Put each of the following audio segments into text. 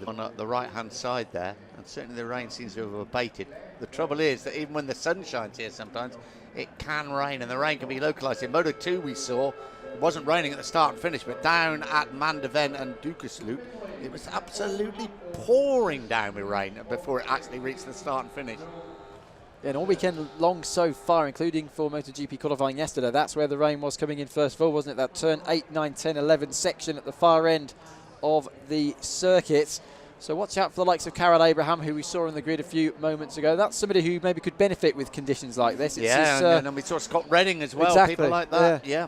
on the right-hand side there, and certainly the rain seems to have abated. The trouble is that even when the sun shines here sometimes, it can rain, and the rain can be localised. In Moto 2 we saw, it wasn't raining at the start and finish, but down at Mandevent and Dukersloot, it was absolutely pouring down with rain before it actually reached the start and finish. Yeah, and all weekend long so far, including for MotoGP qualifying yesterday, that's where the rain was coming in first of all, wasn't it? That turn 8, 9, 10, 11 section at the far end of the circuit. So watch out for the likes of Carol Abraham, who we saw on the grid a few moments ago. That's somebody who maybe could benefit with conditions like this. And then we saw Scott Redding as well, exactly, people like that. Yeah.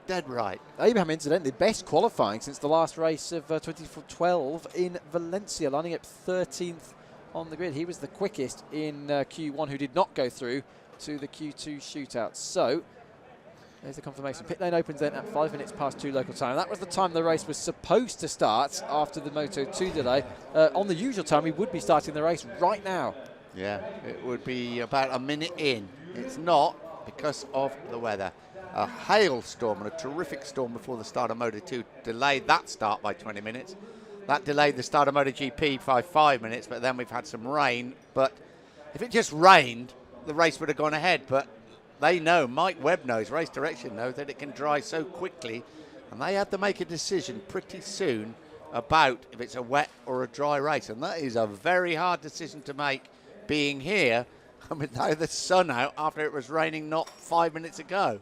Dead right. Abraham, incidentally, best qualifying since the last race of 2012 in Valencia, lining up 13th on the grid. He was the quickest in Q1 who did not go through to the Q2 shootout. So there's the confirmation. Pit lane opens then at 5 minutes past 2 local time. That was the time the race was supposed to start after the Moto 2 delay. On the usual time, we would be starting the race right now. Yeah, it would be about a minute in. It's not because of the weather. A hailstorm and a terrific storm before the start of Moto 2 delayed that start by 20 minutes. That delayed the start of MotoGP by 5 minutes, but then we've had some rain. But if it just rained, the race would have gone ahead. But they know, Mike Webb knows, Race Direction knows that it can dry so quickly, and they have to make a decision pretty soon about if it's a wet or a dry race. And that is a very hard decision to make, being here and with now the sun out after it was raining not 5 minutes ago.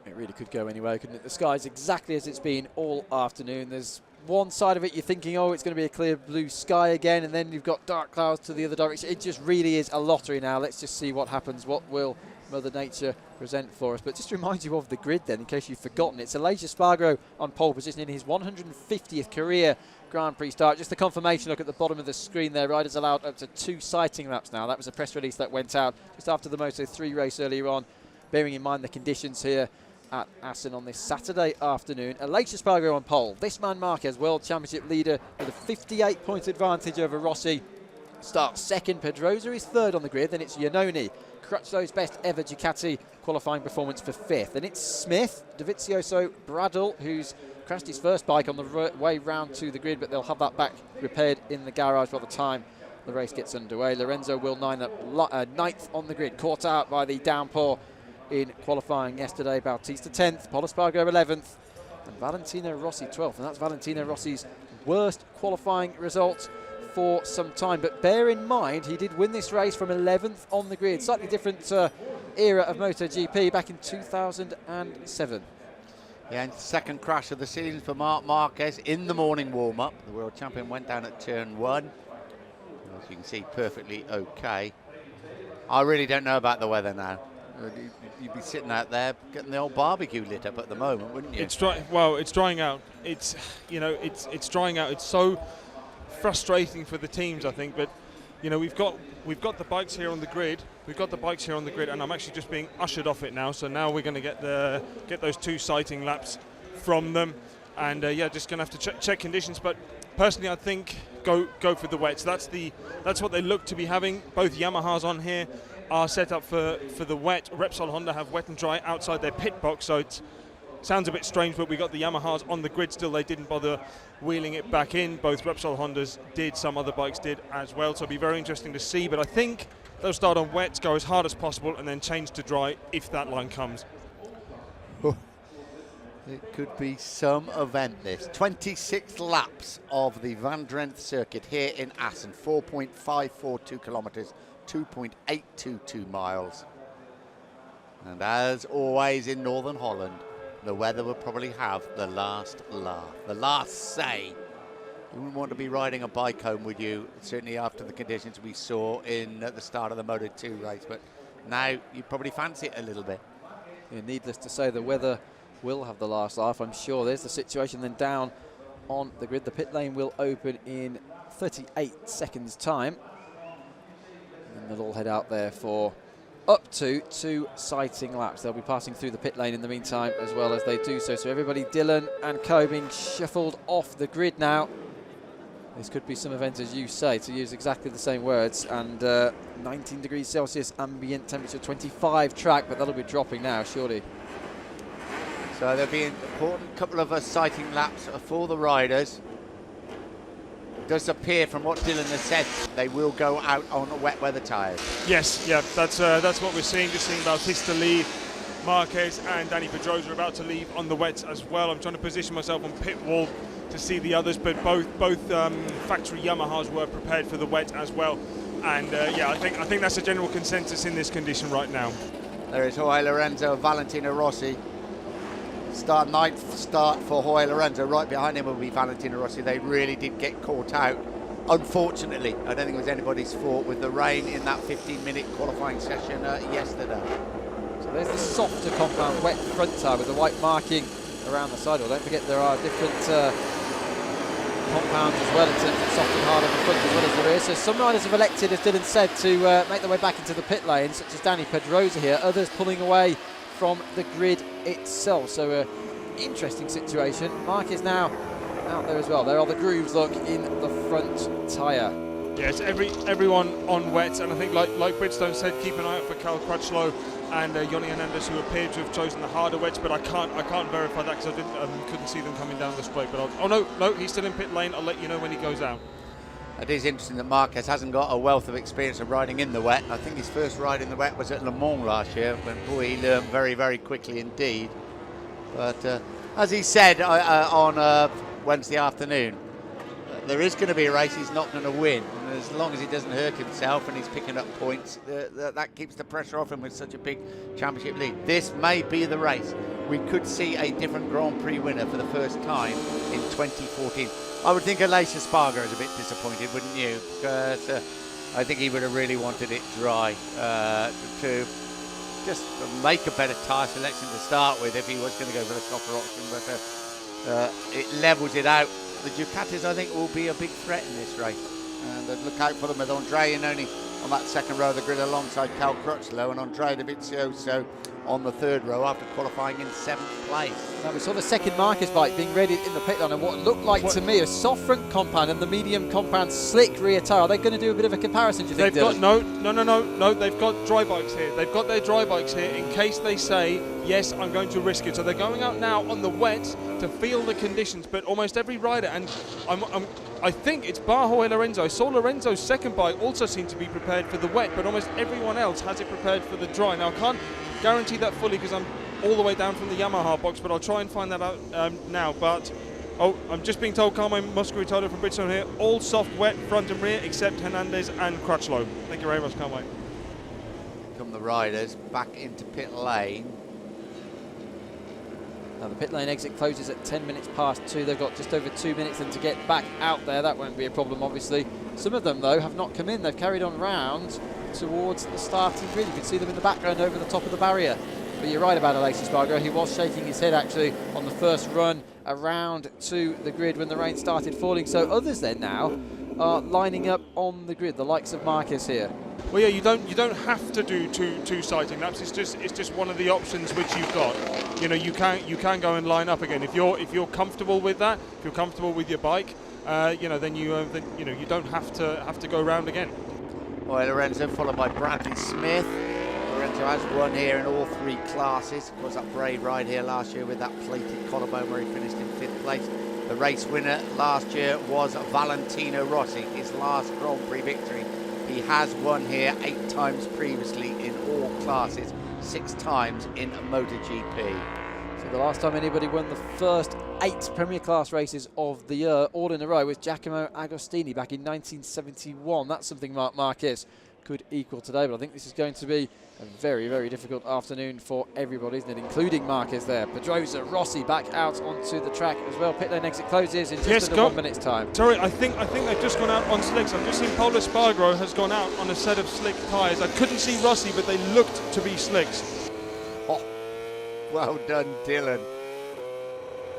It really could go anywhere, couldn't it? The sky's exactly as it's been all afternoon. There's one side of it you're thinking, oh, it's going to be a clear blue sky again, and then you've got dark clouds to the other direction. It just really is a lottery now. Let's just see what happens. What will Mother Nature present for us? But just to remind you of the grid then, in case you've forgotten, it's Aleix Espargaro on pole position in his 150th career Grand Prix start. Just the confirmation look at the bottom of the screen there. Riders allowed up to 2 sighting laps now. That was a press release that went out just after the Moto 3 race earlier on, bearing in mind the conditions here at Assen on this Saturday afternoon. Aleix Espargaro on pole. This man Marquez, World Championship leader, with a 58-point advantage over Rossi, starts second. Pedrosa is third on the grid. Then it's Iannone, Crutchlow's best ever Ducati qualifying performance, for fifth. And it's Smith, Dovizioso, Bradle, who's crashed his first bike on the way round to the grid, but they'll have that back repaired in the garage by the time the race gets underway. Lorenzo will line up ninth on the grid, caught out by the downpour in qualifying yesterday. Bautista 10th, Pol Espargaro 11th, and Valentino Rossi 12th. And that's Valentino Rossi's worst qualifying result for some time. But bear in mind, he did win this race from 11th on the grid. Slightly different era of MotoGP back in 2007. Yeah, and second crash of the season for Marc Marquez in the morning warm-up. The world champion went down at turn 1. As you can see, perfectly okay. I really don't know about the weather now. You'd be sitting out there getting the old barbecue lit up at the moment, wouldn't you? It's drying out. It's drying out. It's so frustrating for the teams, I think. But we've got the bikes here on the grid. And I'm actually just being ushered off it now. So now we're going to get those 2 sighting laps from them, and just going to have to check conditions. But personally, I think go for the wets. That's what they look to be having. Both Yamahas on here are set up for the wet. Repsol Honda have wet and dry outside their pit box, so it sounds a bit strange, but we got the Yamahas on the grid still. They didn't bother wheeling it back in. Both Repsol Hondas did, some other bikes did as well, so it'll be very interesting to see. But I think they'll start on wet, go as hard as possible, and then change to dry if that line comes. It could be some event, this. 26 laps of the Van Drenthe circuit here in Assen. 4.542 kilometres, 2.822 miles. And as always in Northern Holland, the weather will probably have the last laugh, the last say. You wouldn't want to be riding a bike home, would you? Certainly after the conditions we saw at the start of the Moto 2 race. But now you probably fancy it a little bit. Yeah, needless to say, the weather will have the last laugh, I'm sure. There's the situation then down on the grid. The pit lane will open in 38 seconds time, and they'll all head out there for up to 2 sighting laps. They'll be passing through the pit lane in the meantime as well as they do so. So everybody, Dylan and co, being shuffled off the grid now. This could be some event, as you say, to use exactly the same words. And 19 degrees Celsius ambient temperature, 25 track, but that'll be dropping now, surely. So there'll be an important couple of sighting laps for the riders. does appear, from what Dylan has said, they will go out on wet weather tyres. Yes, yeah, that's what we're seeing. Just seeing Bautista leave. Marquez and Danny Pedrosa are about to leave on the wets as well. I'm trying to position myself on pit wall to see the others, but both factory Yamahas were prepared for the wet as well. And yeah, I think that's a general consensus in this condition right now. There is Jorge Lorenzo, Valentino Rossi. Ninth start for Jorge Lorenzo. Right behind him will be Valentino Rossi. They really did get caught out. Unfortunately, I don't think it was anybody's fault with the rain in that 15-minute qualifying session yesterday. So there's the softer compound wet front tyre with the white marking around the sidewall. Don't forget there are different compounds as well in terms of soft and hard on the front as well as the rear. So some riders have elected, as Dylan said, to make their way back into the pit lane, such as Danny Pedrosa here. Others pulling away from the grid itself. So interesting situation. Mark is now out there as well. There are the grooves, look, in the front tyre. Yeah, it's everyone on wet, and I think like Bridgestone said, keep an eye out for Cal Crutchlow and Yoni Hernandez, who appear to have chosen the harder wets, but I can't verify that because I couldn't see them coming down the straight. But no, he's still in pit lane. I'll let you know when he goes out. It is interesting that Marquez hasn't got a wealth of experience of riding in the wet. I think his first ride in the wet was at Le Mans last year, when boy, he learned very, very quickly indeed. But as he said on Wednesday afternoon, there is going to be a race he's not going to win, and as long as he doesn't hurt himself and he's picking up points, that keeps the pressure off him with such a big championship lead. This may be the race. We could see a different Grand Prix winner for the first time in 2014. I would think Aleix Espargaro is a bit disappointed, wouldn't you? Because I think he would have really wanted it dry to just make a better tyre selection to start with if he was going to go for the softer option, but it levels it out. The Ducatis, I think, will be a big threat in this race, and I'd look out for them with Andrea Iannone on that second row of the grid alongside Cal Crutchlow, and Andrea Dovizioso on the third row after qualifying in 7th place. Now we saw the second Marquez bike being ready in the pit lane, and what looked like to me a soft front compound and the medium compound slick rear tyre. Are they going to do a bit of a comparison, do you think? They've got no. They've got dry bikes here. They've got their dry bikes here in case they say yes, I'm going to risk it. So they're going out now on the wet to feel the conditions. But almost every rider, and I think it's bar Jorge Lorenzo. I saw Lorenzo's second bike also seemed to be prepared for the wet, but almost everyone else has it prepared for the dry. Now I can't guarantee that fully because I'm all the way down from the Yamaha box, but I'll try and find that out now. But I'm just being told, Carmine Muscaritano from Bridgestone here, all soft wet front and rear except Hernandez and Crutchlow. Thank you very much, Carmine. Come the riders back into pit lane. Now the pit lane exit closes at 10 minutes past 2. They've got just over 2 minutes then to get back out there. That won't be a problem, obviously. Some of them, though, have not come in. They've carried on round towards the starting grid. You can see them in the background over the top of the barrier. But you're right about Aleix Espargaro. He was shaking his head, actually, on the first run around to the grid when the rain started falling. So others then now are lining up on the grid, the likes of Marquez here. Well, yeah, you don't have to do two sighting laps. It's just one of the options which you've got. You know, you can go and line up again if you're comfortable with that. If you're comfortable with your bike, then you don't have to go round again. Well, Lorenzo followed by Bradley Smith. Lorenzo has won here in all 3 classes. Of course, that brave ride here last year with that plated collarbone where he finished in 5th place. The race winner last year was Valentino Rossi, his last Grand Prix victory. He has won here 8 times previously in all classes, 6 times in MotoGP. So the last time anybody won the first 8 Premier Class races of the year all in a row was Giacomo Agostini back in 1971. That's something Marc Marquez could equal today, but I think this is going to be a very, very difficult afternoon for everybody, isn't it? Including Marquez there. Pedrosa, Rossi back out onto the track as well. Pit lane exit closes in just under 1 minute's time. Sorry, I think they've just gone out on slicks. I've just seen Pol Espargaro has gone out on a set of slick tyres. I couldn't see Rossi, but they looked to be slicks. Oh, well done, Dylan.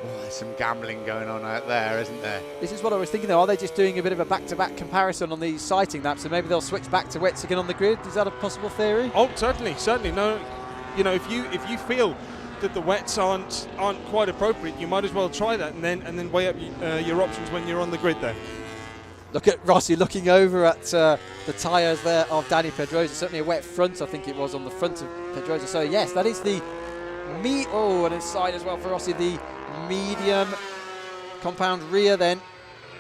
Oh, there's some gambling going on out there, isn't there? This is what I was thinking, though. Are they just doing a bit of a back-to-back comparison on these sighting laps, and maybe they'll switch back to wets again on the grid? Is that a possible theory? Oh, certainly. No, if you feel that the wets aren't quite appropriate, you might as well try that and then weigh up your options when you're on the grid there. Look at Rossi looking over at the tyres there of Danny Pedrosa. Certainly a wet front, I think it was, on the front of Pedrosa. So yes, that is the and inside as well for Rossi, the medium compound rear then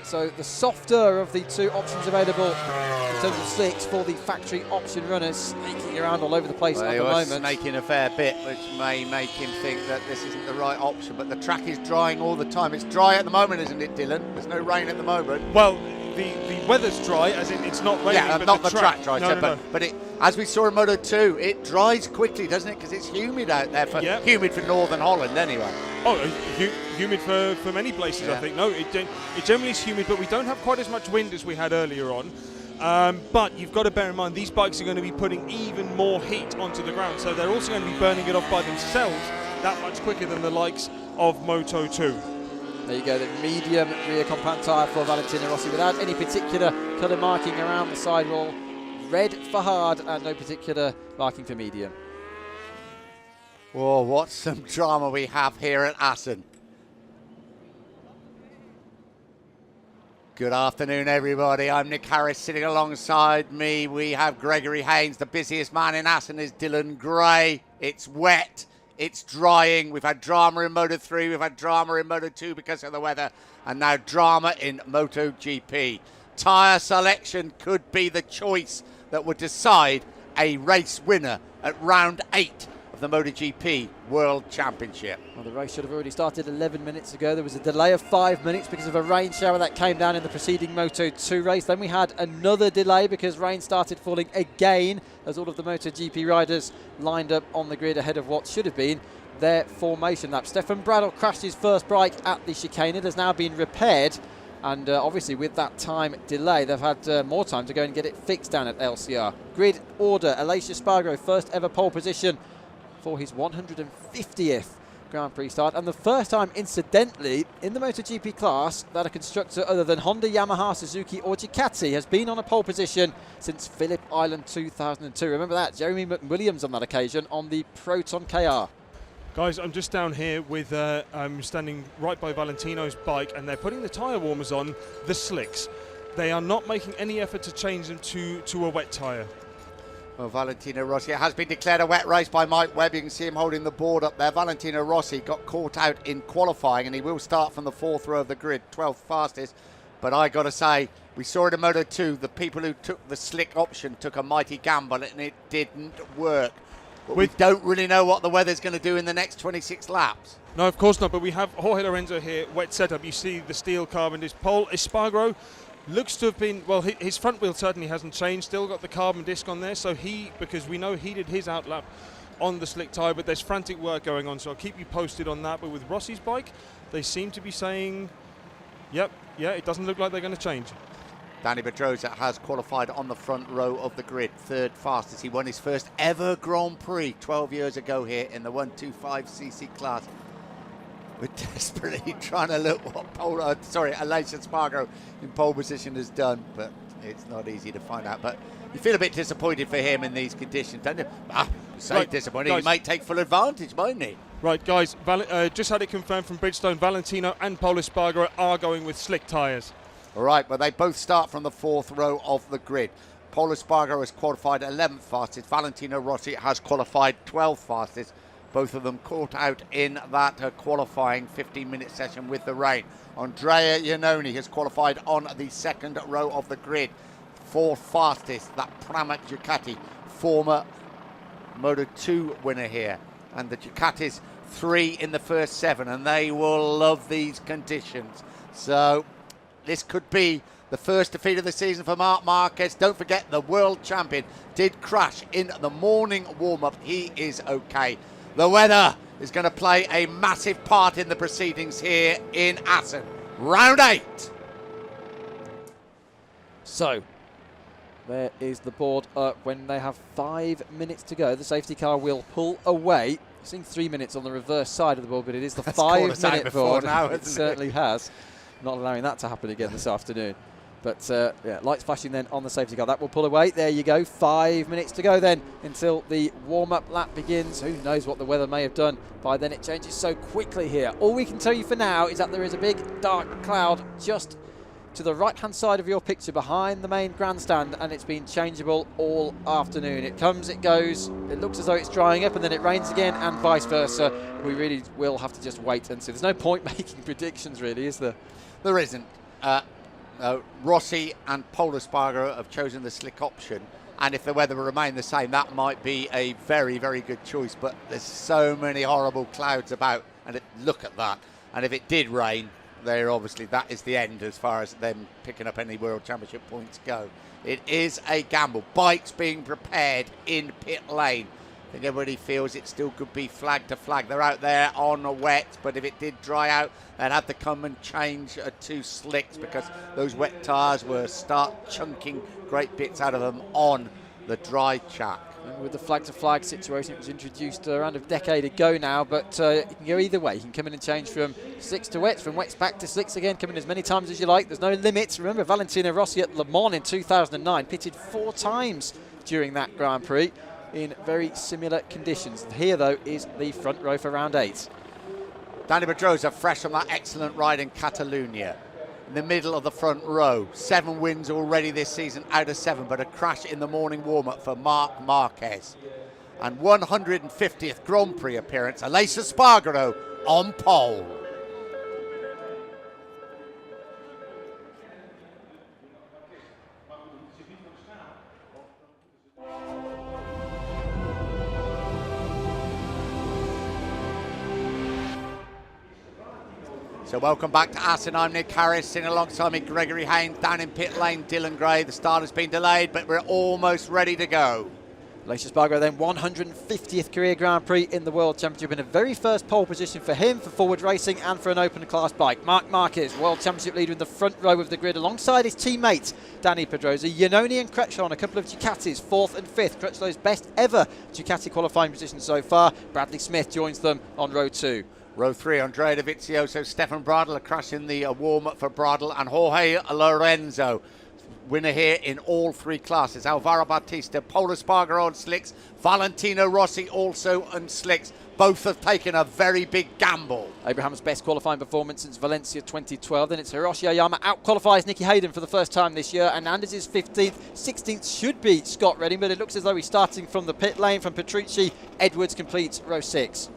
So the softer of the two options available in terms of slicks for the factory option runners, snaking around all over the place at the moment. Snaking a fair bit, which may make him think that this isn't the right option, but the track is drying all the time. It's dry at the moment, isn't it, Dylan? There's no rain at the moment. Well, the weather's dry, as in it's not raining, yeah, but not the track dries. No. But it, as we saw in Moto 2, it dries quickly, doesn't it? Because it's humid out there, humid for Northern Holland anyway. Oh, humid for many places, I think. No, it generally is humid, but we don't have quite as much wind as we had earlier on. But you've got to bear in mind, these bikes are going to be putting even more heat onto the ground, so they're also going to be burning it off by themselves that much quicker than the likes of Moto 2. There you go, the medium rear compact tyre for Valentino Rossi without any particular colour marking around the sidewall. Red for hard and no particular marking for medium. Whoa, what some drama we have here at Assen. Good afternoon, everybody. I'm Nick Harris. Sitting alongside me, we have Gregory Haynes. The busiest man in Assen is Dylan Gray. It's wet. It's drying. We've had drama in Moto 3. We've had drama in Moto 2 because of the weather. And now drama in MotoGP. Tyre selection could be the choice that would decide a race winner at round 8 of the MotoGP World Championship. Well, the race should have already started 11 minutes ago. There was a delay of 5 minutes because of a rain shower that came down in the preceding Moto 2 race. Then we had another delay because rain started falling again as all of the MotoGP riders lined up on the grid ahead of what should have been their formation lap. Stefan Bradl crashed his first bike at the chicane. It has now been repaired. And obviously with that time delay, they've had more time to go and get it fixed down at LCR. Grid order, Aleix Espargaro, first ever pole position for his 150th Grand Prix start. And the first time, incidentally, in the MotoGP class that a constructor other than Honda, Yamaha, Suzuki or Ducati has been on a pole position since Phillip Island 2002. Remember that, Jeremy McWilliams on that occasion on the Proton KR. Guys, I'm just down here with, I'm standing right by Valentino's bike, and they're putting the tyre warmers on the slicks. They are not making any effort to change them to a wet tyre. Well, Valentino Rossi, it has been declared a wet race by Mike Webb. You can see him holding the board up there. Valentino Rossi got caught out in qualifying, and he will start from the 4th row of the grid, 12th fastest. But I got to say, we saw it in Moto 2, the people who took the slick option took a mighty gamble, and it didn't work. But we don't really know what the weather's going to do in the next 26 laps. No, of course not, but we have Jorge Lorenzo here, wet setup. You see the steel carbon disc pole. Espargaro looks to have been, well, his front wheel certainly hasn't changed, still got the carbon disc on there, so because we know he did his outlap on the slick tyre, but there's frantic work going on, so I'll keep you posted on that. But with Rossi's bike, they seem to be saying, yeah, it doesn't look like they're going to change. Danny Pedrosa has qualified on the front row of the grid, 3rd fastest. He won his first ever Grand Prix 12 years ago here in the 125cc class. We're desperately trying to look what Aleix Espargaro in pole position has done, but it's not easy to find out. But you feel a bit disappointed for him in these conditions, don't you? Disappointed. Guys, he might take full advantage, mightn't he? Right, guys, just had it confirmed from Bridgestone, Valentino and Pol Espargaro are going with slick tyres. All right, but they both start from the 4th row of the grid. Pol Espargaro has qualified 11th fastest. Valentino Rossi has qualified 12th fastest. Both of them caught out in that qualifying 15-minute session with the rain. Andrea Iannone has qualified on the 2nd row of the grid. 4th fastest, that Pramac Ducati, former Moto 2 winner here. And the Ducatis 3 in the first 7, and they will love these conditions. So this could be the first defeat of the season for Marc Marquez. Don't forget, the world champion did crash in the morning warm-up. He is okay. The weather is going to play a massive part in the proceedings here in Assen. Round 8. So, there is the board up when they have 5 minutes to go. The safety car will pull away. You're seeing 3 minutes on the reverse side of the board, but it is the 5-minute board. Now, it certainly has. Not allowing that to happen again this afternoon. But yeah, lights flashing then on the safety car. That will pull away. There you go. 5 minutes to go then until the warm-up lap begins. Who knows what the weather may have done by then. It changes so quickly here. All we can tell you for now is that there is a big dark cloud just to the right-hand side of your picture behind the main grandstand, and it's been changeable all afternoon. It comes, it goes. It looks as though it's drying up, and then it rains again, and vice versa. We really will have to just wait and see. There's no point making predictions, really, is there? There isn't. Rossi and Pol Espargaro have chosen the slick option, and if the weather will remain the same, that might be a very, very good choice. But there's so many horrible clouds about, and look at that. And if it did rain, that is the end as far as them picking up any World Championship points go. It is a gamble. Bikes being prepared in pit lane. I think everybody feels it still could be flag to flag. They're out there on a wet, but if it did dry out, they'd have to come and change to slicks, because those wet tyres will start chunking great bits out of them on the dry track. And with the flag-to-flag situation, it was introduced around a decade ago now, but you can go either way. You can come in and change from slicks to wets, from wets back to slicks again, come in as many times as you like. There's no limits. Remember, Valentino Rossi at Le Mans in 2009 pitted 4 times during that Grand Prix in very similar conditions. Here, though, is the front row for round 8. Dani Pedrosa, fresh from that excellent ride in Catalonia, in the middle of the front row. 7 wins already this season out of 7, but a crash in the morning warm-up for Marc Marquez. And 150th Grand Prix appearance, Aleix Espargaro on pole. So welcome back to Assen. I'm Nick Harris, sitting alongside me Gregory Haynes, down in pit lane Dylan Gray. The start has been delayed, but we're almost ready to go. Aleix Espargaro then 150th career Grand Prix in the World Championship, in a very first pole position for him, for forward racing and for an open class bike. Marc Marquez, World Championship leader in the front row of the grid, alongside his teammate Dani Pedrosa. Iannone and Crutchlow on a couple of Ducatis, 4th and 5th. Crutchlow's best ever Ducati qualifying position so far. Bradley Smith joins them on row 2. Row 3, Andrea Dovizioso, Stefan Bradl, a crash in the warm-up for Bradl, and Jorge Lorenzo. Winner here in all 3 classes. Alvaro Bautista, Pol Espargaro on slicks, Valentino Rossi also on slicks. Both have taken a very big gamble. Abraham's best qualifying performance since Valencia 2012. Then it's Hiroshi Oyama out-qualifies Nicky Hayden for the first time this year. Hernandez is 15th. 16th should be Scott Redding, but it looks as though he's starting from the pit lane from Petrucci. Edwards completes row 6.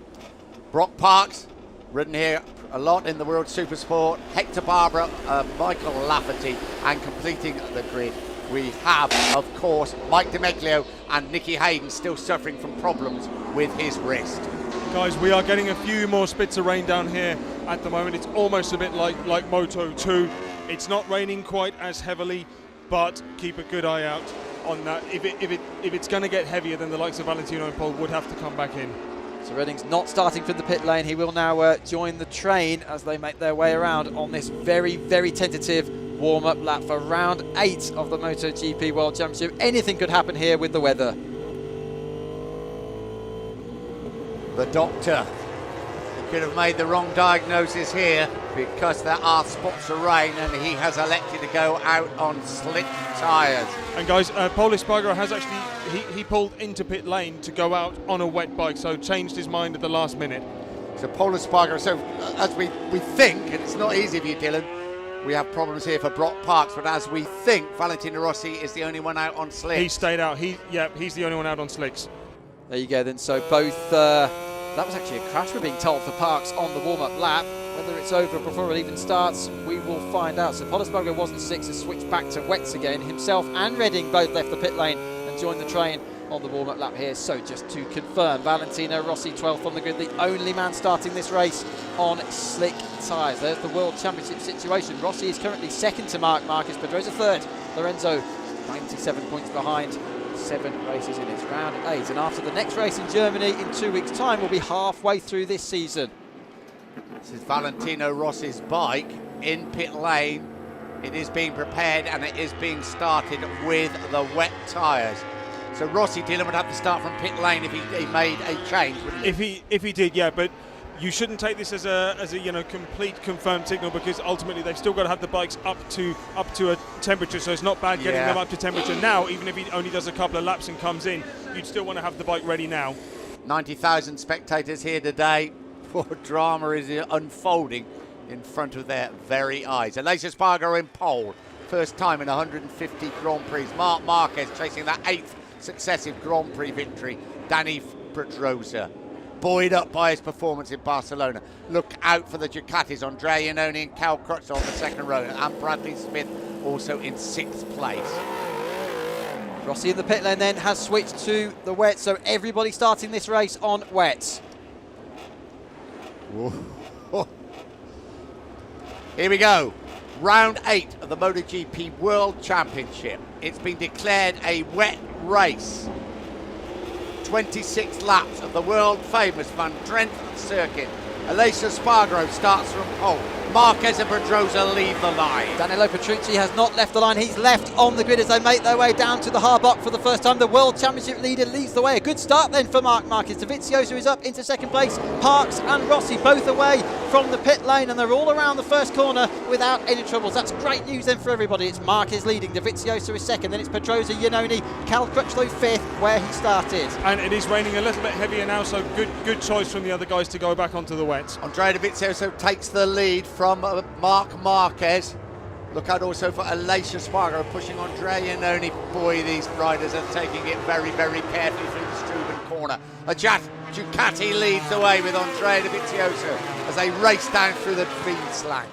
Brock Parks, ridden here a lot in the World Supersport. Hector Barbara, Michael Lafferty, and completing the grid, we have, of course, Mike Demeglio and Nicky Hayden still suffering from problems with his wrist. Guys, we are getting a few more spits of rain down here at the moment. It's almost a bit like Moto 2. It's not raining quite as heavily, but keep a good eye out on that. If it's going to get heavier, then the likes of Valentino and Pol would have to come back in. So Redding's not starting from the pit lane. He will now join the train as they make their way around on this very, very tentative warm-up lap for round 8 of the MotoGP World Championship. Anything could happen here with the weather. The doctor could have made the wrong diagnosis here, because there are spots of rain, and he has elected to go out on slick tyres. And guys, Pol Espargaro has actually, he pulled into pit lane to go out on a wet bike, so changed his mind at the last minute. So Pol Espargaro, so as we think, and it's not easy for you, Dylan, we have problems here for Brock Parks, but as we think, Valentino Rossi is the only one out on slicks. He stayed out. He's the only one out on slicks. There you go then. So both, that was actually a crash, we're being told, for Parks on the warm-up lap. Whether it's over before it even starts, we will find out. So Pol Espargaro wasn't six, has switched back to wets again. Himself and Redding both left the pit lane and joined the train on the warm-up lap here. So just to confirm, Valentino Rossi 12th on the grid, the only man starting this race on slick tyres. There's the World Championship situation. Rossi is currently second to Marc Marquez, Pedrosa third. Lorenzo 97 points behind. 7 races in its round 8, and after the next race in Germany in 2 weeks' time, we'll be halfway through this season. This is Valentino Rossi's bike in pit lane. It is being prepared and it is being started with the wet tyres. So Rossi, Dylan, would have to start from pit lane if he made a change, wouldn't he? If he did, yeah, but you shouldn't take this as a complete confirmed signal, because ultimately they've still got to have the bikes up to a temperature, so it's not bad getting them up to temperature now. Even if he only does a couple of laps and comes in, you'd still want to have the bike ready now. 90,000 spectators here today. Poor drama is unfolding in front of their very eyes. Aleix Espargaro in pole, first time in 150 Grand Prix. Marc Marquez chasing that 8th successive Grand Prix victory. Dani Pedrosa, buoyed up by his performance in Barcelona. Look out for the Ducatis, Andrea Iannone and Cal Crutchlow on the second row, and Bradley Smith also in 6th place. Rossi in the pit lane then has switched to the wet, so everybody starting this race on wets. Here we go. Round 8 of the MotoGP World Championship. It's been declared a wet race. 26 laps of the world famous Van Drenthe circuit. Alessio Spargaro starts from pole. Marquez and Pedrosa lead the line. Danilo Petrucci has not left the line. He's left on the grid as they make their way down to the Harbach for the first time. The World Championship leader leads the way. A good start then for Marc Marquez. Dovizioso is up into 2nd place. Parks and Rossi both away from the pit lane, and they're all around the first corner without any troubles. That's great news then for everybody. It's Marquez leading. Dovizioso is 2nd. Then it's Pedrosa, Iannone, Cal Crutchlow 5th, where he started. And it is raining a little bit heavier now, so good choice from the other guys to go back onto the wets. Andrea Dovizioso takes the lead from Marc Marquez. Look out also for Alessio Spargaro pushing Andrea Iannone. Boy, these riders are taking it very, very carefully through the Struben corner. Ducati leads the way with Andrea Dovizioso as they race down through the Fienslang.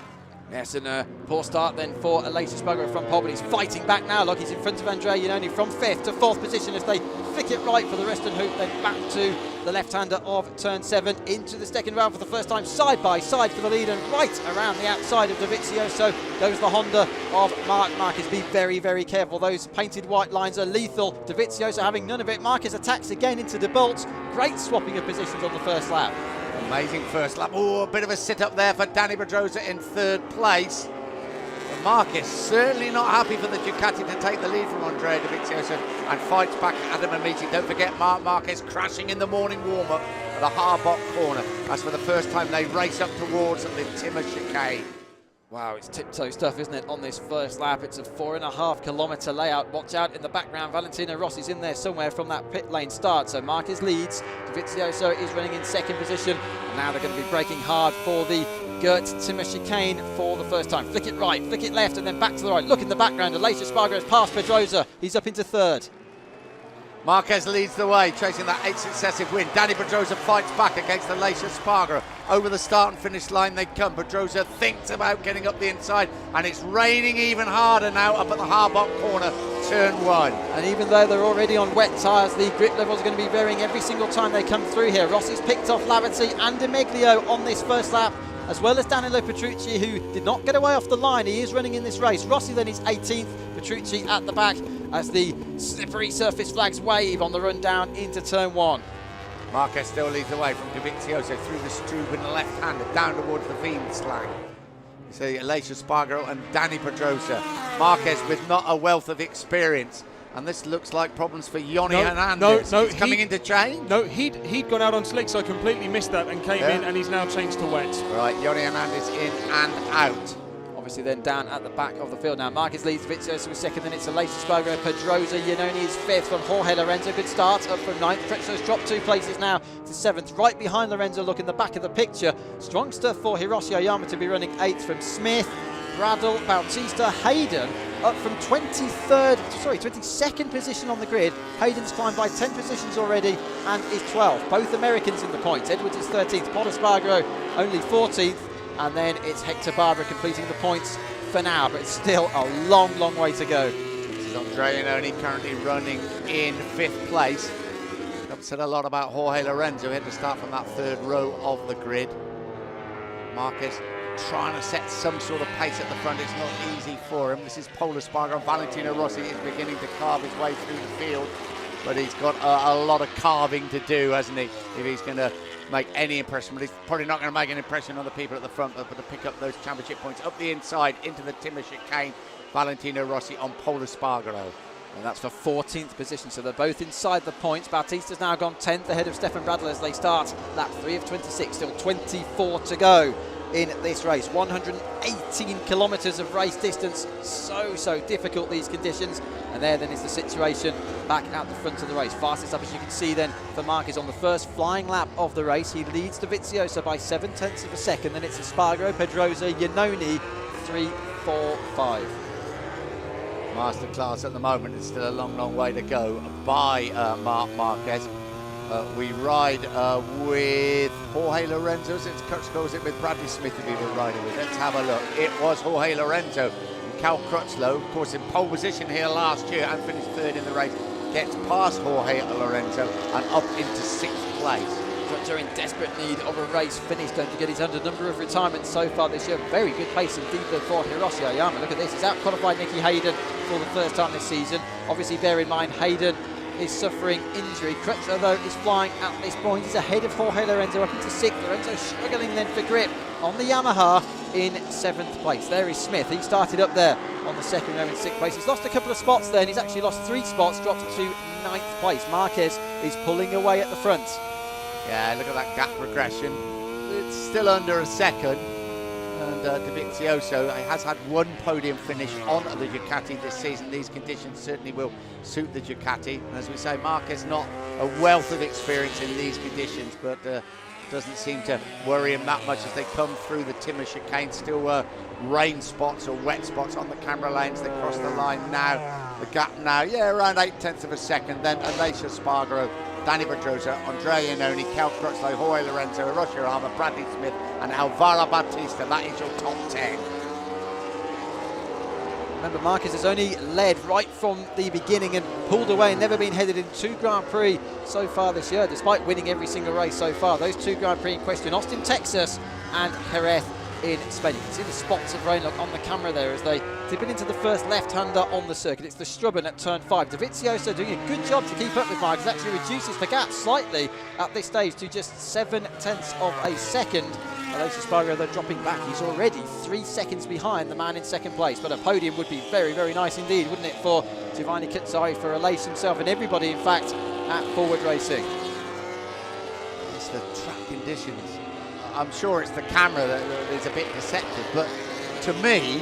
Yes, and a poor start then for Alessio Spargaro from pole, but he's fighting back now. Look, he's in front of Andrea Iannone from 5th to 4th position as they flick it right for the Western Hoop, then back to the left-hander of turn 7 into the second round for the first time, side by side for the lead, and right around the outside of Dovizioso goes the Honda of Marc Marquez. Be very, very careful. Those painted white lines are lethal. Dovizioso having none of it. Marquez attacks again into De Bolt. Great swapping of positions on the first lap. Amazing first lap. Oh, a bit of a sit-up there for Danny Pedrosa in 3rd place. But Marquez certainly not happy for the Ducati to take the lead from Andrea Dovizioso and fights back Adam Amiti. Don't forget Marc Marquez crashing in the morning warm-up at the Harbach corner. That's for the first time they race up towards the Timmer chicane. Wow, it's tiptoe stuff, isn't it, on this first lap? It's a 4.5 kilometre layout. Watch out in the background. Valentino Rossi's in there somewhere from that pit lane start. So Marquez leads. Dovizioso is running in 2nd position. And now they're going to be braking hard for the Gert Timmer chicane for the first time. Flick it right, flick it left, and then back to the right. Look in the background. Alessio Spargaro has passed Pedrosa. He's up into 3rd. Marquez leads the way, chasing that 8th successive win. Danny Pedrosa fights back against Alessio Spargaro. Over the start and finish line they come. Pedrosa thinks about getting up the inside, and it's raining even harder now up at the Harbach corner, turn 1. And even though they're already on wet tyres, the grip levels are going to be varying every single time they come through here. Rossi's picked off Laverty and De Meglio on this first lap, as well as Danilo Petrucci, who did not get away off the line. He is running in this race. Rossi then is 18th, Petrucci at the back as the slippery surface flags wave on the run down into turn 1. Marquez still leads the way from Dovizioso through the Struben left-hander down towards the Fienslang. You see Alessio Spargaro and Danny Pedrosa. Marquez with not a wealth of experience. And this looks like problems for Yoni Hernandez. No, he's coming into change? No, he'd gone out on slick, so I completely missed that and came in, and he's now changed to wet. Right, Yoni Hernandez in and out. Obviously then down at the back of the field now. Marquez leads, Dovizioso is 2nd, then it's Alessio Spargaro, Pedrosa, Iannone is 5th from Jorge Lorenzo. Good start, up from 9th. Crutchlow's dropped 2 places now to 7th. Right behind Lorenzo, look in the back of the picture. Strong stuff for Hiroshi Oyama to be running 8th from Smith, Bradle, Bautista, Hayden up from 22nd position on the grid. Hayden's climbed by 10 positions already and is 12th. Both Americans in the points. Edwards is 13th, Paul Espargaro only 14th, and then it's Hector Barbera completing the points for now, but it's still a long, long way to go. This is Andrea Iannone currently running in 5th place. I've said a lot about Jorge Lorenzo. He had to start from that 3rd row of the grid. Marquez trying to set some sort of pace at the front. It's not easy for him. This is Paul Espargaro. Valentino Rossi is beginning to carve his way through the field, but he's got a lot of carving to do, hasn't he, if he's going to make any impression. But he's probably not going to make an impression on the people at the front, but to pick up those championship points up the inside into the Timmer chicane. Valentino Rossi on Paul Espargaro. And that's for 14th position, so they're both inside the points. Bautista's now gone 10th ahead of Stefan Bradl as they start lap 3 of 26, still 24 to go in this race. 118 kilometres of race distance, so difficult these conditions. And there then is the situation back at the front of the race. Fastest up, as you can see then, for Marquez on the first flying lap of the race. He leads Dovizioso by 0.7 of a second. Then it's Espargaro, Pedrosa, Iannone, 3, 4, 5. Masterclass at the moment. It's still a long, long way to go by Marc Marquez. We ride with Jorge Lorenzo. Since Coach calls it with Bradley Smith to be the rider with. Let's have a look. It was Jorge Lorenzo who Cal Crutchlow, of course in pole position here last year and finished third in the race, gets past Jorge Lorenzo and up into 6th place. Crutchlow in desperate need of a race finish. Don't forget he's under number of retirements so far this year. Very good pace indeed for Hiroshi Oyama. Look at this, he's out-qualified Nicky Hayden for the first time this season. Obviously bear in mind Hayden is suffering injury. Crutchlow though is flying at this point. He's ahead of Jorge Lorenzo up into 6th. Lorenzo struggling then for grip on the Yamaha in 7th place. There is Smith. He started up there on the second row in 6th place. He's lost a couple of spots there and he's actually lost 3 spots, dropped to 9th place. Marquez is pulling away at the front. Yeah, look at that gap progression. It's still under a second. And Dovizioso has had 1 podium finish on the Ducati this season. These conditions certainly will suit the Ducati. And as we say, Marquez not a wealth of experience in these conditions, but doesn't seem to worry him that much as they come through the Timmer chicane. Still rain spots or wet spots on the camera lanes. They cross the line now. The gap now, yeah, around 0.8 of a second. Then Aleix Espargaro, Danny Pedrosa, Andrea Iannone, Cal Crutchlow, Jorge Lorenzo, Hiroshi Oyama, Bradley Smith and Alvaro Bautista. That is your top 10. Remember, Marquez has only led right from the beginning and pulled away and never been headed in 2 Grand Prix so far this year, despite winning every single race so far. Those 2 Grand Prix in question, Austin, Texas and Jerez in Spain. You can see the spots of rain on the camera there as they tip it into the first left-hander on the circuit. It's the Strubben at turn 5. Dovizioso doing a good job to keep up with Marquez, actually reduces the gap slightly at this stage to just 0.7 of a second. Aleix Espargaro though dropping back. He's already 3 seconds behind the man in 2nd place, but a podium would be very, very nice indeed, wouldn't it, for Giovanni Kuzzari, for Aleix himself and everybody, in fact, at Forward Racing. It's the track conditions. I'm sure it's the camera that is a bit deceptive, but to me,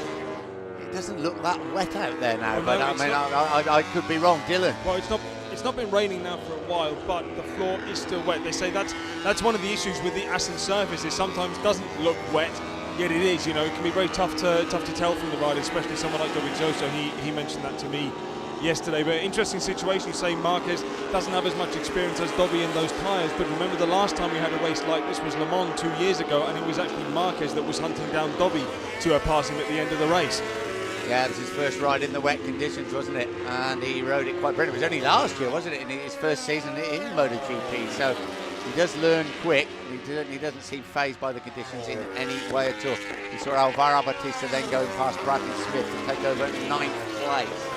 it doesn't look that wet out there now. Well, but no, I mean, I could be wrong, Dylan. Well, it's not been raining now for a while, but the floor is still wet. They say that's one of the issues with the Assen surface. It sometimes doesn't look wet, yet it is. You know, it can be very tough to tell from the ride, especially someone like Dovizioso. He mentioned that to me yesterday. But interesting situation. You say Marquez doesn't have as much experience as Dobby in those tyres, but remember the last time we had a race like this was Le Mans 2 years ago, and it was actually Marquez that was hunting down Dobby to pass him at the end of the race. Yeah, it was his first ride in the wet conditions, wasn't it? And he rode it quite brilliant. It was only last year, wasn't it, in his first season in MotoGP. So he does learn quick. He doesn't seem fazed by the conditions in any way at all. You saw Alvaro Bautista then going past Bradley Smith to take over at 9th place.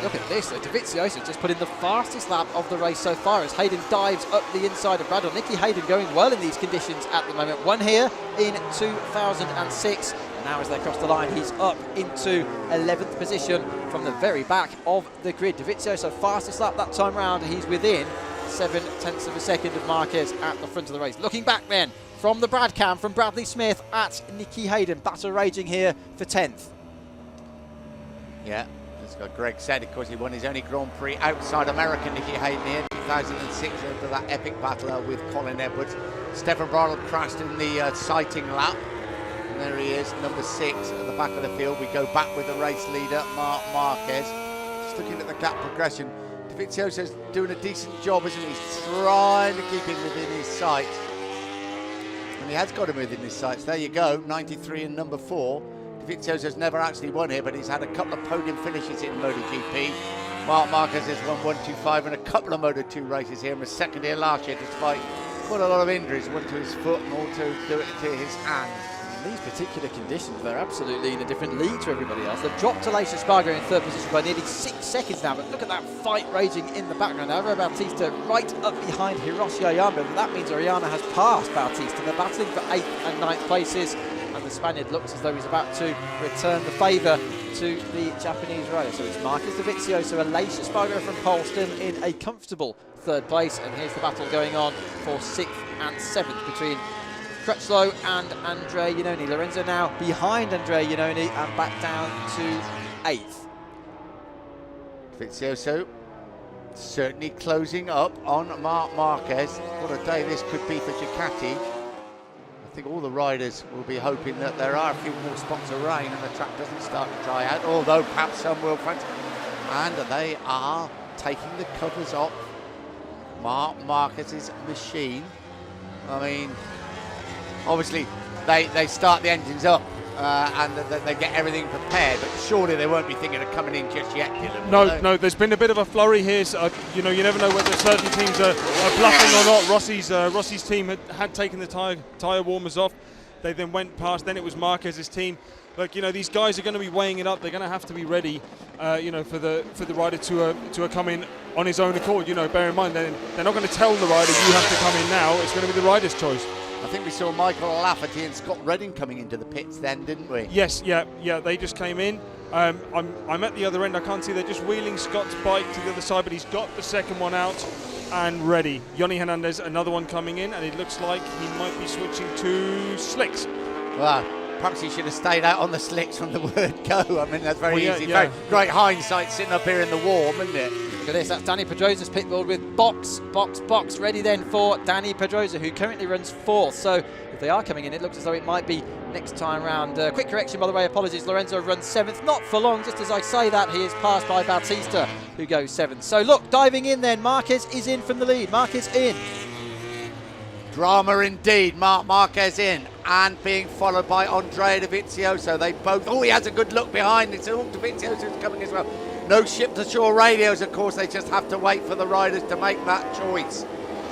Look at this, Dovizioso just put in the fastest lap of the race so far as Hayden dives up the inside of Bradle. Nicky Hayden going well in these conditions at the moment. Won here in 2006, and now as they cross the line, he's up into 11th position from the very back of the grid. Dovizioso fastest lap that time round, he's within 0.7 of a second of Marquez at the front of the race. Looking back then, from the Brad cam, from Bradley Smith at Nicky Hayden, battle raging here for 10th. Yeah. As Greg said, of course, he won his only Grand Prix outside America, Nicky Hayden, in 2006 after that epic battle with Colin Edwards. Stefan Bradl crashed in the sighting lap. And there he is, number 6 at the back of the field. We go back with the race leader, Marc Marquez. Just looking at the gap progression. Dovizioso's doing a decent job, isn't he? He's trying to keep him within his sights. And he has got him within his sights. There you go, 93 and number 4. Dovizioso's never actually won here, but he's had a couple of podium finishes in MotoGP. Marc Marquez has won 125 and a couple of Moto2 races here and was second here last year despite quite a lot of injuries, one to his foot and all to his hand. In these particular conditions, they're absolutely in a different league to everybody else. They've dropped Aleix Espargaro in 3rd position by nearly 6 seconds now, but look at that fight raging in the background. Alvaro Bautista right up behind Hiroshi Oyama, and that means Oyama has passed Bautista. They're battling for 8th and 9th places. And the Spaniard looks as though he's about to return the favour to the Japanese rider. So it's Marquez Dovizioso, Aleix Espargaro from pole, still in a comfortable 3rd place. And here's the battle going on for 6th and 7th between Crutchlow and Andrea Iannone. Lorenzo now behind Andrea Iannone and back down to 8th. Dovizioso certainly closing up on Marc Marquez. What a day this could be for Ducati. I think all the riders will be hoping that there are a few more spots of rain and the track doesn't start to dry out, although perhaps some will, friends. And they are taking the covers off Marc Marquez's machine. I mean, obviously they start the engines up and that they get everything prepared. But surely they won't be thinking of coming in just yet, Dylan. No, there's been a bit of a flurry here. So, you never know whether certain teams are bluffing or not. Rossi's team had taken the tyre warmers off. They then went past. Then it was Marquez's team. Look, these guys are going to be weighing it up. They're going to have to be ready, for the rider to come in on his own accord. Bear in mind, they're not going to tell the rider you have to come in now. It's going to be the rider's choice. I think we saw Michael Lafferty and Scott Redding coming into the pits then, didn't we? Yes, yeah. They just came in. I'm at the other end. I can't see. They're just wheeling Scott's bike to the other side, but he's got the second one out and ready. Yoni Hernandez, another one coming in, and it looks like he might be switching to slicks. Well, perhaps he should have stayed out on the slicks from the word go. I mean, that's very easy. Yeah. Very great hindsight sitting up here in the warm, isn't it? Look at this, that's Danny Pedrosa's pit board with box, ready then for Danny Pedrosa, who currently runs 4th. So if they are coming in, it looks as though it might be next time round. Quick correction, by the way, apologies, Lorenzo runs 7th, not for long, just as I say that, he is passed by Bautista, who goes 7th. So look, diving in then, Marquez is in from the lead, Marquez in. Drama indeed, Marc Marquez in, and being followed by Andrea Dovizioso. They both, he has a good look behind, it's Dovizioso's coming as well. No ship-to-shore radios, of course, they just have to wait for the riders to make that choice.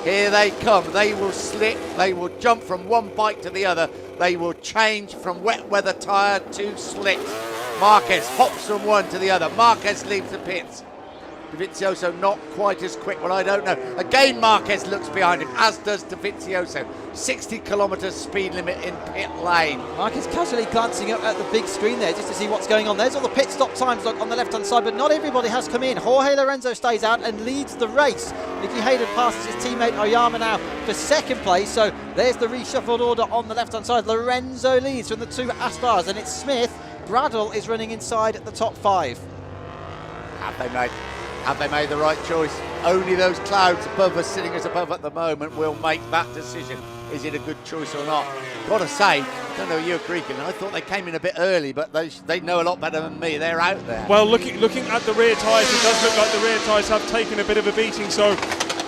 Here they come, they will slip, they will jump from one bike to the other, they will change from wet weather tyre to slick. Marquez hops from one to the other, Marquez leaves the pits. Dovizioso not quite as quick, well I don't know. Again Marquez looks behind him, as does Dovizioso. 60 kilometres speed limit in pit lane. Marquez casually glancing up at the big screen there just to see what's going on. There's all the pit stop times, look, on the left hand side, but not everybody has come in. Jorge Lorenzo stays out and leads the race. Nicky Hayden passes his teammate Oyama now for 2nd place, so there's the reshuffled order on the left hand side. Lorenzo leads from the 2 Aspars, and it's Smith. Bradle is running inside the top 5. Have they made the right choice? Only those clouds above us, sitting us above at the moment, will make that decision. Is it a good choice or not? Gotta say, I don't know, you agree, Gillen, I thought they came in a bit early, but they know a lot better than me. They're out there. Well, looking at the rear tyres, it does look like the rear tyres have taken a bit of a beating, so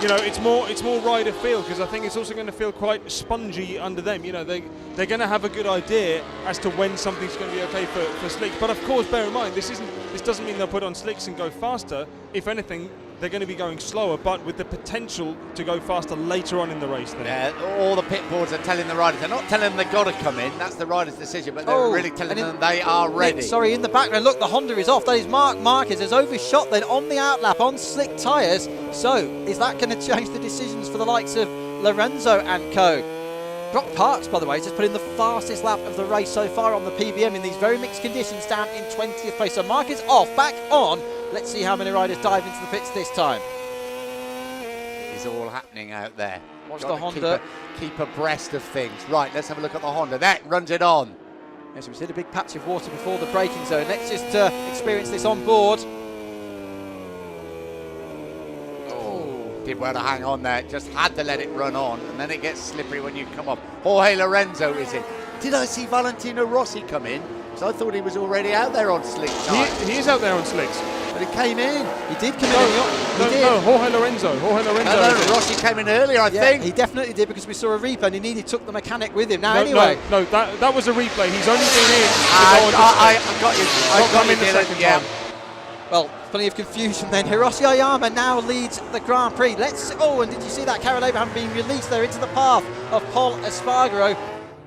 it's more rider feel, because I think it's also going to feel quite spongy under them. They're going to have a good idea as to when something's going to be okay for slicks. But of course, bear in mind, this doesn't mean they'll put on slicks and go faster. If anything, they're going to be going slower, but with the potential to go faster later on in the race. Then. Yeah, all the pit boards are telling the riders. They're not telling them they've got to come in. That's the rider's decision, but they're really telling them they are ready. Sorry, in the background, look, the Honda is off. That is Marc Marquez has overshot then on the outlap on slick tyres. So is that going to change the decisions for the likes of Lorenzo and co? Brock Parks, by the way, just put in the fastest lap of the race so far on the PBM in these very mixed conditions, down in 20th place. So Marquez off, back on. Let's see how many riders dive into the pits this time. It's all happening out there. Watch the Honda. Keep abreast of things. Right, let's have a look at the Honda. That runs it on. Yes, we've seen a big patch of water before the braking zone. Let's just experience this on board. Did well to hang on there, just had to let it run on, and then it gets slippery when you come off. Jorge Lorenzo is in. Did I see Valentino Rossi come in? So I thought he was already out there on slicks. He is out there on slicks. But he came in. He did come in. No, Jorge Lorenzo. Rossi came in earlier, I think. He definitely did, because we saw a replay and he nearly took the mechanic with him. Now, anyway. No, that was a replay. He's only been in. I got you. I got you, Dylan. Yeah. Well, plenty of confusion then. Hiroshi Oyama now leads the Grand Prix. And did you see that Karel Abraham being released there into the path of Paul Espargaro?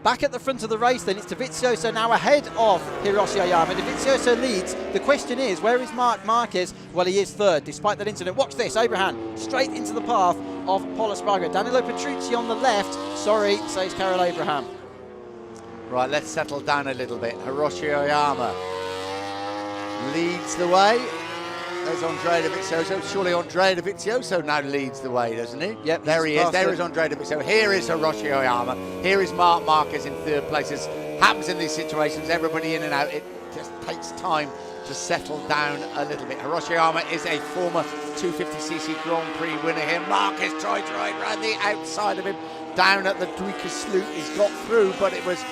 Back at the front of the race then, it's Dovizioso now ahead of Hiroshi Oyama. Dovizioso leads. The question is, where is Marc Marquez? Well, he is 3rd, despite that incident. Watch this, Abraham straight into the path of Paul Espargaro. Danilo Petrucci on the left. Sorry, says Karel Abraham. Right, let's settle down a little bit. Hiroshi Oyama leads the way. There's Andrea Dovizioso. Surely Andrea Dovizioso now leads the way, doesn't he? Yep. There he is. There is Andrea Dovizioso. Here is Hiroshi Oyama. Here is Marc Marquez in 3rd place. As happens in these situations, everybody in and out. It just takes time to settle down a little bit. Hiroshi Oyama is a former 250cc Grand Prix winner here. Marquez tried to ride around the outside of him, down at the Duiker Sloot. He's got through, but it was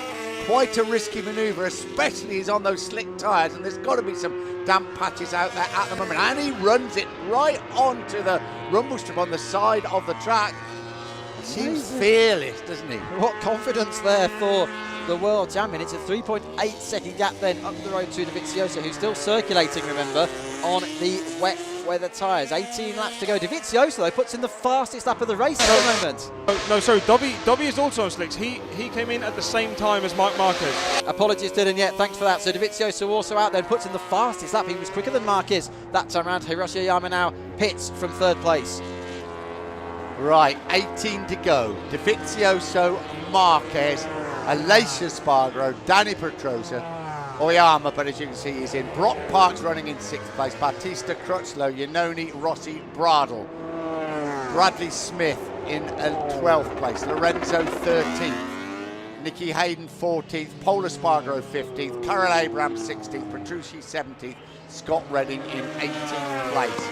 quite a risky manoeuvre, especially he's on those slick tyres, and there's got to be some damp patches out there at the moment. And he runs it right onto the rumble strip on the side of the track. He seems fearless, doesn't he? What confidence there for the world champion. It's a 3.8 second gap then up the road to Dovizioso, who's still circulating, remember, on the wet weather tyres. 18 laps to go. Dovizioso, though, puts in the fastest lap of the race at the moment. No, sorry, Dobby is also on slicks. He came in at the same time as Marc Marquez. Apologies, Dylan, yeah, thanks for that. So Dovizioso also out there, puts in the fastest lap. He was quicker than Marquez that time around. Hiroshi Oyama now pits from third place. Right, 18 to go. Dovizioso, Marquez, Aleix Espargaro, Dani Pedrosa, Oyama, but as you can see, he's in. Brock Parks running in 6th place. Battista, Crutchlow, Iannone, Rossi, Bradl. Bradley Smith in 12th place. Lorenzo 13th. Nicky Hayden 14th. Paul Espargaro 15th. Carol Abrams 16th. Petrucci 17th. Scott Redding in 18th place.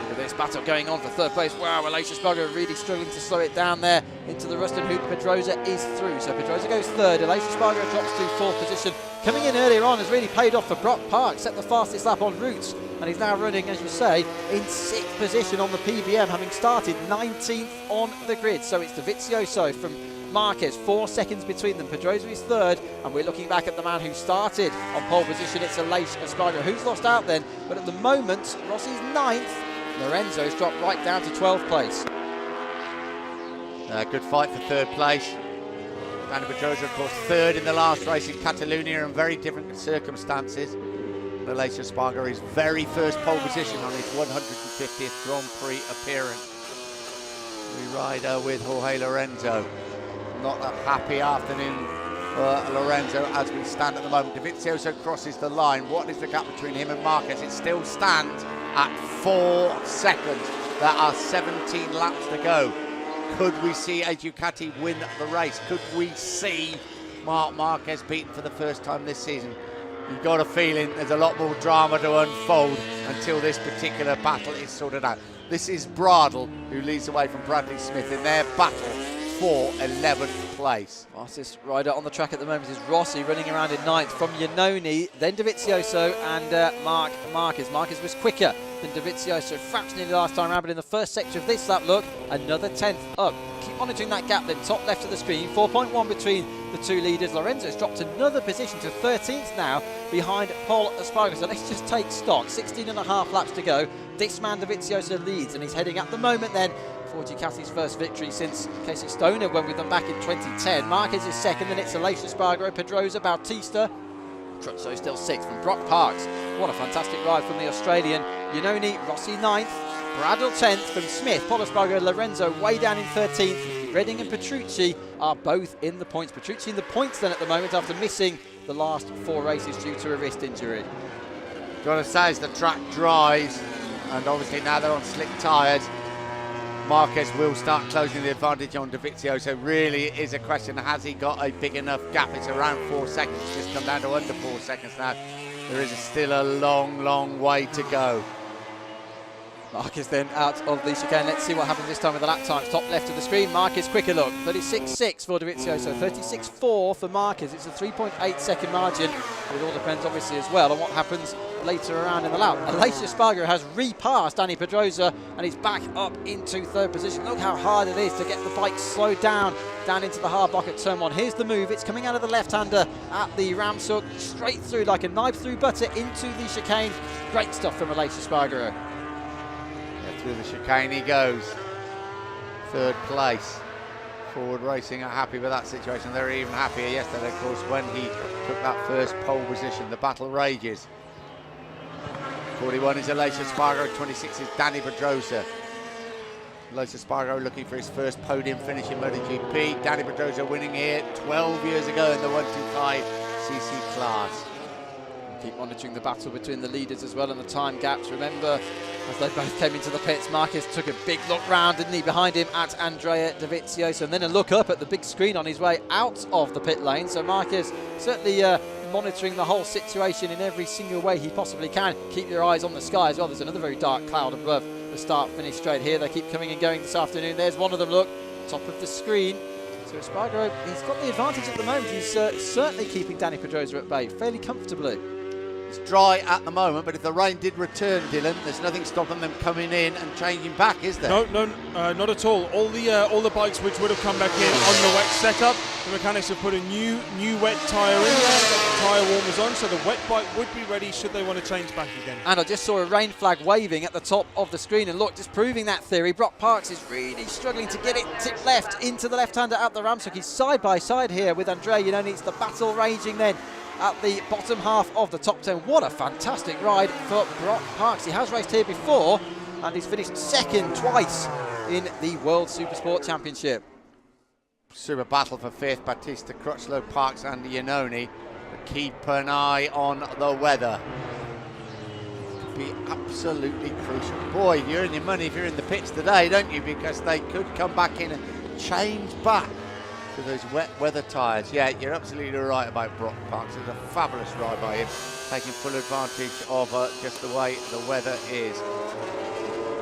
With this battle going on for third place. Wow, Aleix Espargaro really struggling to slow it down there into the Ruston Hoop. Pedrosa is through. So Pedrosa goes third. Aleix Espargaro drops to 4th position. Coming in earlier on has really paid off for Brock Parks. Set the fastest lap on routes. And he's now running, as you say, in 6th position on the PBM, having started 19th on the grid. So it's Dovizioso from Marquez, 4 seconds between them. Pedrosa is third, and we're looking back at the man who started on pole position. It's Aleix Espargaro, who's lost out then. But at the moment, Rossi's 9th. Lorenzo's dropped right down to 12th place. Good fight for third place. Dani Pedrosa, of course, third in the last race in Catalonia in very different circumstances. Aleix Espargaro, his very first pole position on his 150th Grand Prix appearance. We ride with Jorge Lorenzo. Not a happy afternoon for Lorenzo as we stand at the moment. Dovizioso crosses the line. What is the gap between him and Marquez? It still stands at 4 seconds. There are 17 laps to go. Could we see a Ducati win the race? Could we see Marc Marquez beaten for the first time this season? You've got a feeling there's a lot more drama to unfold until this particular battle is sorted out. This is Bradl who leads away from Bradley Smith in their battle for 11th place. Fastest rider on the track at the moment is Rossi, running around in 9th from Iannone, then Dovizioso and Marc Marquez. Marquez was quicker than Dovizioso fractionally last time around, but in the first sector of this lap, look, another 10th up. Keep monitoring that gap then, top left of the screen, 4.1 between the two leaders. Lorenzo's dropped another position to 13th now, behind Paul Espargaro. So let's just take stock, 16 and a half laps to go. This man Dovizioso leads, and he's heading at the moment then for Ducati's first victory since Casey Stoner went with them back in 2010. Marquez is second, then it's Aleix Espargaro, Pedrosa, Bautista. Crutchlow still 6th from Brock Parks. What a fantastic ride from the Australian. Iannone, Rossi 9th, Bradl 10th from Smith, Paul Espargaro, Lorenzo way down in 13th. Redding and Petrucci are both in the points. Petrucci in the points then at the moment after missing the last 4 races due to a wrist injury. Got to say, as the track dries, and obviously now they're on slick tyres, Marquez will start closing the advantage on Dovizioso. Really, it is a question, has he got a big enough gap? It's around 4 seconds, it's just come down to under 4 seconds now. There is still a long, long way to go. Marquez then out of the chicane. Let's see what happens this time with the lap times. Top left of the screen, Marquez quicker look. 36.6 for Dovizioso, 36.4 for Marquez. It's a 3.8 second margin. It all depends obviously as well on what happens later around in the lap. Aleix Espargaro has repassed Dani Pedrosa and he's back up into 3rd position. Look how hard it is to get the bike slowed down into the hard block at turn 1. Here's the move. It's coming out of the left-hander at the Rams hook, straight through like a knife through butter into the chicane. Great stuff from Aleix Espargaro. Through the chicane he goes. 3rd place. Forward Racing are happy with that situation. They're even happier yesterday, of course, when he took that first pole position. The battle rages. 41 is Aleix Espargaro, 26 is Dani Pedrosa. Aleix Espargaro looking for his first podium finish in MotoGP. Dani Pedrosa winning here 12 years ago in the 125cc class. Keep monitoring the battle between the leaders as well and the time gaps. Remember, as they both came into the pits, Marquez took a big look round, didn't he, behind him at Andrea Dovizioso, and then a look up at the big screen on his way out of the pit lane. So Marquez certainly monitoring the whole situation in every single way he possibly can. Keep your eyes on the sky as well. There's another very dark cloud above the start-finish straight here. They keep coming and going this afternoon. There's one of them, look, top of the screen. So Espargaro, he's got the advantage at the moment. He's certainly keeping Dani Pedrosa at bay fairly comfortably. It's dry at the moment, but if the rain did return, Dylan, there's nothing stopping them coming in and changing back, is there? No, not at all. All the bikes which would have come back in on the wet setup, the mechanics have put a new wet tyre in there, got the tyre warmers on, so the wet bike would be ready should they want to change back again. And I just saw a rain flag waving at the top of the screen, and look, just proving that theory, Brock Parks is really struggling to get it tipped left into the left-hander at the ramp. He's side by side here with Andrea Iannone. It's the battle raging then at the bottom half of the top 10. What a fantastic ride for Brock Parks. He has raced here before and he's finished second twice in the World Supersport Championship. Super battle for fifth, Batista, Crutchlow, Parks and Iannone. But keep an eye on the weather. Could be absolutely crucial. Boy, you earn your money if you're in the pits today, don't you? Because they could come back in and change back to those wet weather tyres. Yeah, you're absolutely right about Brock Parks. It's a fabulous ride by him, taking full advantage of just the way the weather is.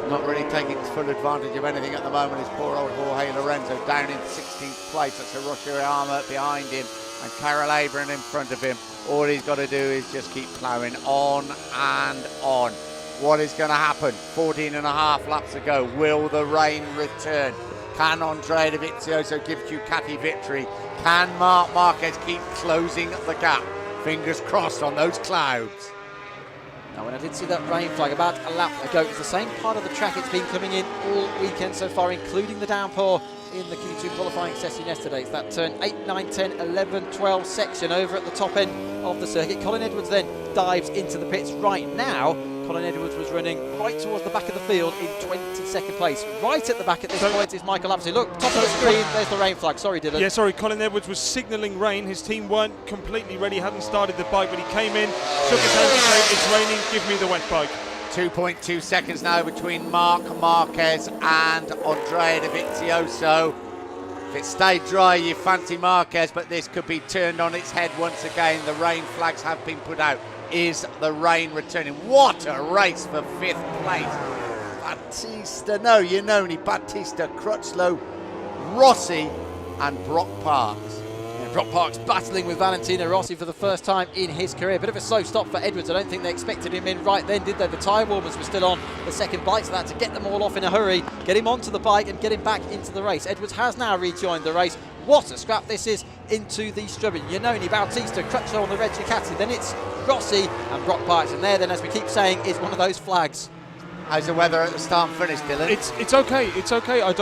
Not really taking full advantage of anything at the moment is poor old Jorge Lorenzo down in 16th place. That's Hiroshi Oyama behind him and Karel Abram in front of him. All he's got to do is just keep ploughing on and on. What is going to happen? 14 and a half laps to go. Will the rain return? Can Andrea Dovizioso give Ducati victory? Can Marc Marquez keep closing the gap? Fingers crossed on those clouds. Now, when I did see that rain flag about a lap ago, it's the same part of the track it's been coming in all weekend so far, including the downpour in the Q2 qualifying session yesterday. It's that turn 8, 9, 10, 11, 12 section over at the top end of the circuit. Colin Edwards then dives into the pits right now. Colin Edwards was running right towards the back of the field in 22nd place. Right at the back at this point is Michael Apsley. Look, top of the screen, there's the rain flag. Sorry, Dylan. Yeah, sorry, Colin Edwards was signalling rain. His team weren't completely ready, hadn't started the bike, but he came in, shook his hand and said, it's raining, give me the wet bike. 2.2 seconds now between Marc Marquez and Andrea Dovizioso. If it stayed dry, you fancy Marquez, but this could be turned on its head once again. The rain flags have been put out. Is the rain returning? What a race for fifth place. Batista, no, Iannone, Batista, Crutchlow, Rossi and Brock Parks. Brock Parks battling with Valentino Rossi for the first time in his career. Bit of a slow stop for Edwards. I don't think they expected him in right then, did they? The tyre warmers were still on the second bike, so they had to get them all off in a hurry, get him onto the bike and get him back into the race. Edwards has now rejoined the race. What a scrap this is into the Strubben. Iannone, Bautista, Crutchlow on the red Ducati. Then it's Rossi and Brock Parks. And there then, as we keep saying, is one of those flags. How's the weather at the start and finish, Dylan? It's okay. It's okay. I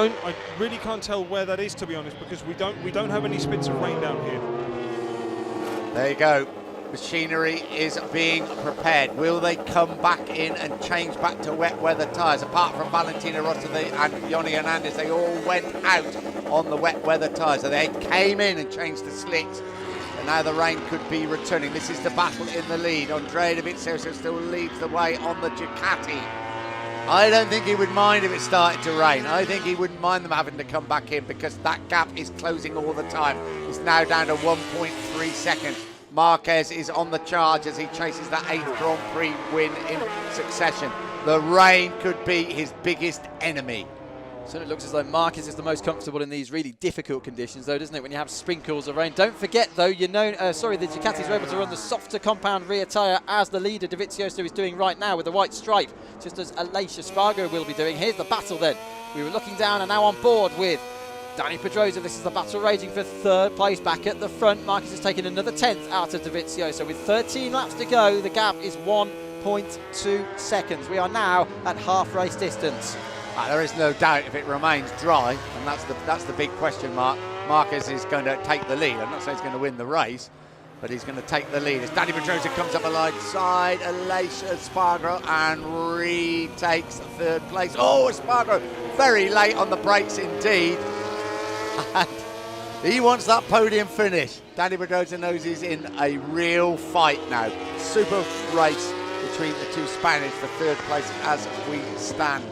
really can't tell where that is, to be honest, because we don't have any spits of rain down here. There you go. Machinery is being prepared. Will they come back in and change back to wet weather tyres? Apart from Valentino Rossi and Johnny Hernandez, they all went out on the wet weather tyres. So they came in and changed the slicks. And now the rain could be returning. This is the battle in the lead. Andrea Dovizioso still leads the way on the Ducati. I don't think he would mind if it started to rain. I think he wouldn't mind them having to come back in because that gap is closing all the time. It's now down to 1.3 seconds. Marquez is on the charge as he chases that 8th Grand Prix win in succession. The rain could be his biggest enemy. So it looks as though Marquez is the most comfortable in these really difficult conditions, though, doesn't it, when you have sprinkles of rain? Don't forget, though, the Ducatis were able to run the softer compound rear tyre as the leader Dovizioso is doing right now with the white stripe, just as Aleix Spargo will be doing. Here's the battle then. We were looking down and now on board with Dani Pedrosa. This is the battle raging for third place back at the front. Marquez has taken another 10th out of Dovizioso. With 13 laps to go, the gap is 1.2 seconds. We are now at half race distance. There is no doubt if it remains dry, and that's the big question mark. Marquez is going to take the lead. I'm not saying he's going to win the race, but he's going to take the lead. As Dani Pedrosa comes up alongside Aleix Spargo and retakes third place. Oh, Spargo very late on the brakes indeed. And he wants that podium finish. Dani Pedrosa knows he's in a real fight now. Super race between the two Spaniards for third place as we stand.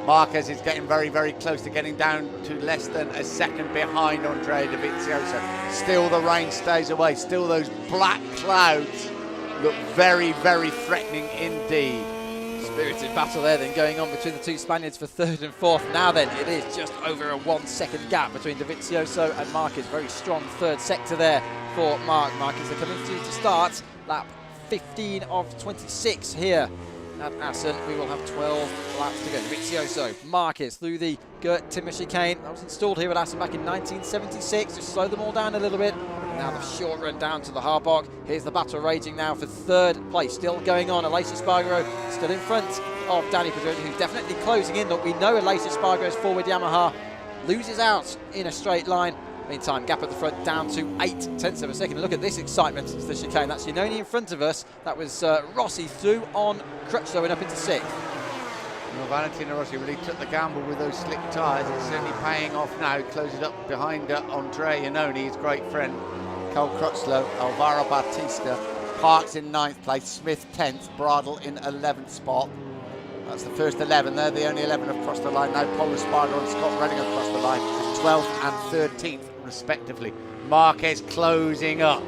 Marquez is getting very, very close to getting down to less than a second behind Andrea Dovizioso. Still the rain stays away. Still those black clouds look very, very threatening indeed. Spirited battle there then going on between the two Spaniards for third and fourth. Now then, it is just over a 1 second gap between Dovizioso and Marquez. Very strong third sector there for Marc Marquez. They're coming to start lap 15 of 26 here at Assen. We will have 12 laps to go. Vizioso, Marquez through the Gert Timmer chicane. That was installed here at Assen back in 1976. Just slow them all down a little bit. Now the short run down to the hardblock. Here's the battle raging now for third place. Still going on. Aleix Espargaro still in front of Dani Pedrosa, who's definitely closing in. Look, we know Aleix Espargaro's forward Yamaha loses out in a straight line. Meantime, gap at the front down to 0.8 of a second. Look at this excitement to the chicane. That's Iannone in front of us. That was Rossi through on Crutchlow and up into 6th. Well, Valentino Rossi really took the gamble with those slick tyres. It's certainly paying off now. He closes up behind Andre Iannone, his great friend, Cole Crutchlow. Alvaro Bautista parks in 9th place, Smith 10th, Bradle in 11th spot. That's the first 11. They're the only 11 have crossed the line. Now Paul Espargaro and Scott Redding have crossed the line, 12th and 13th respectively. Marquez closing up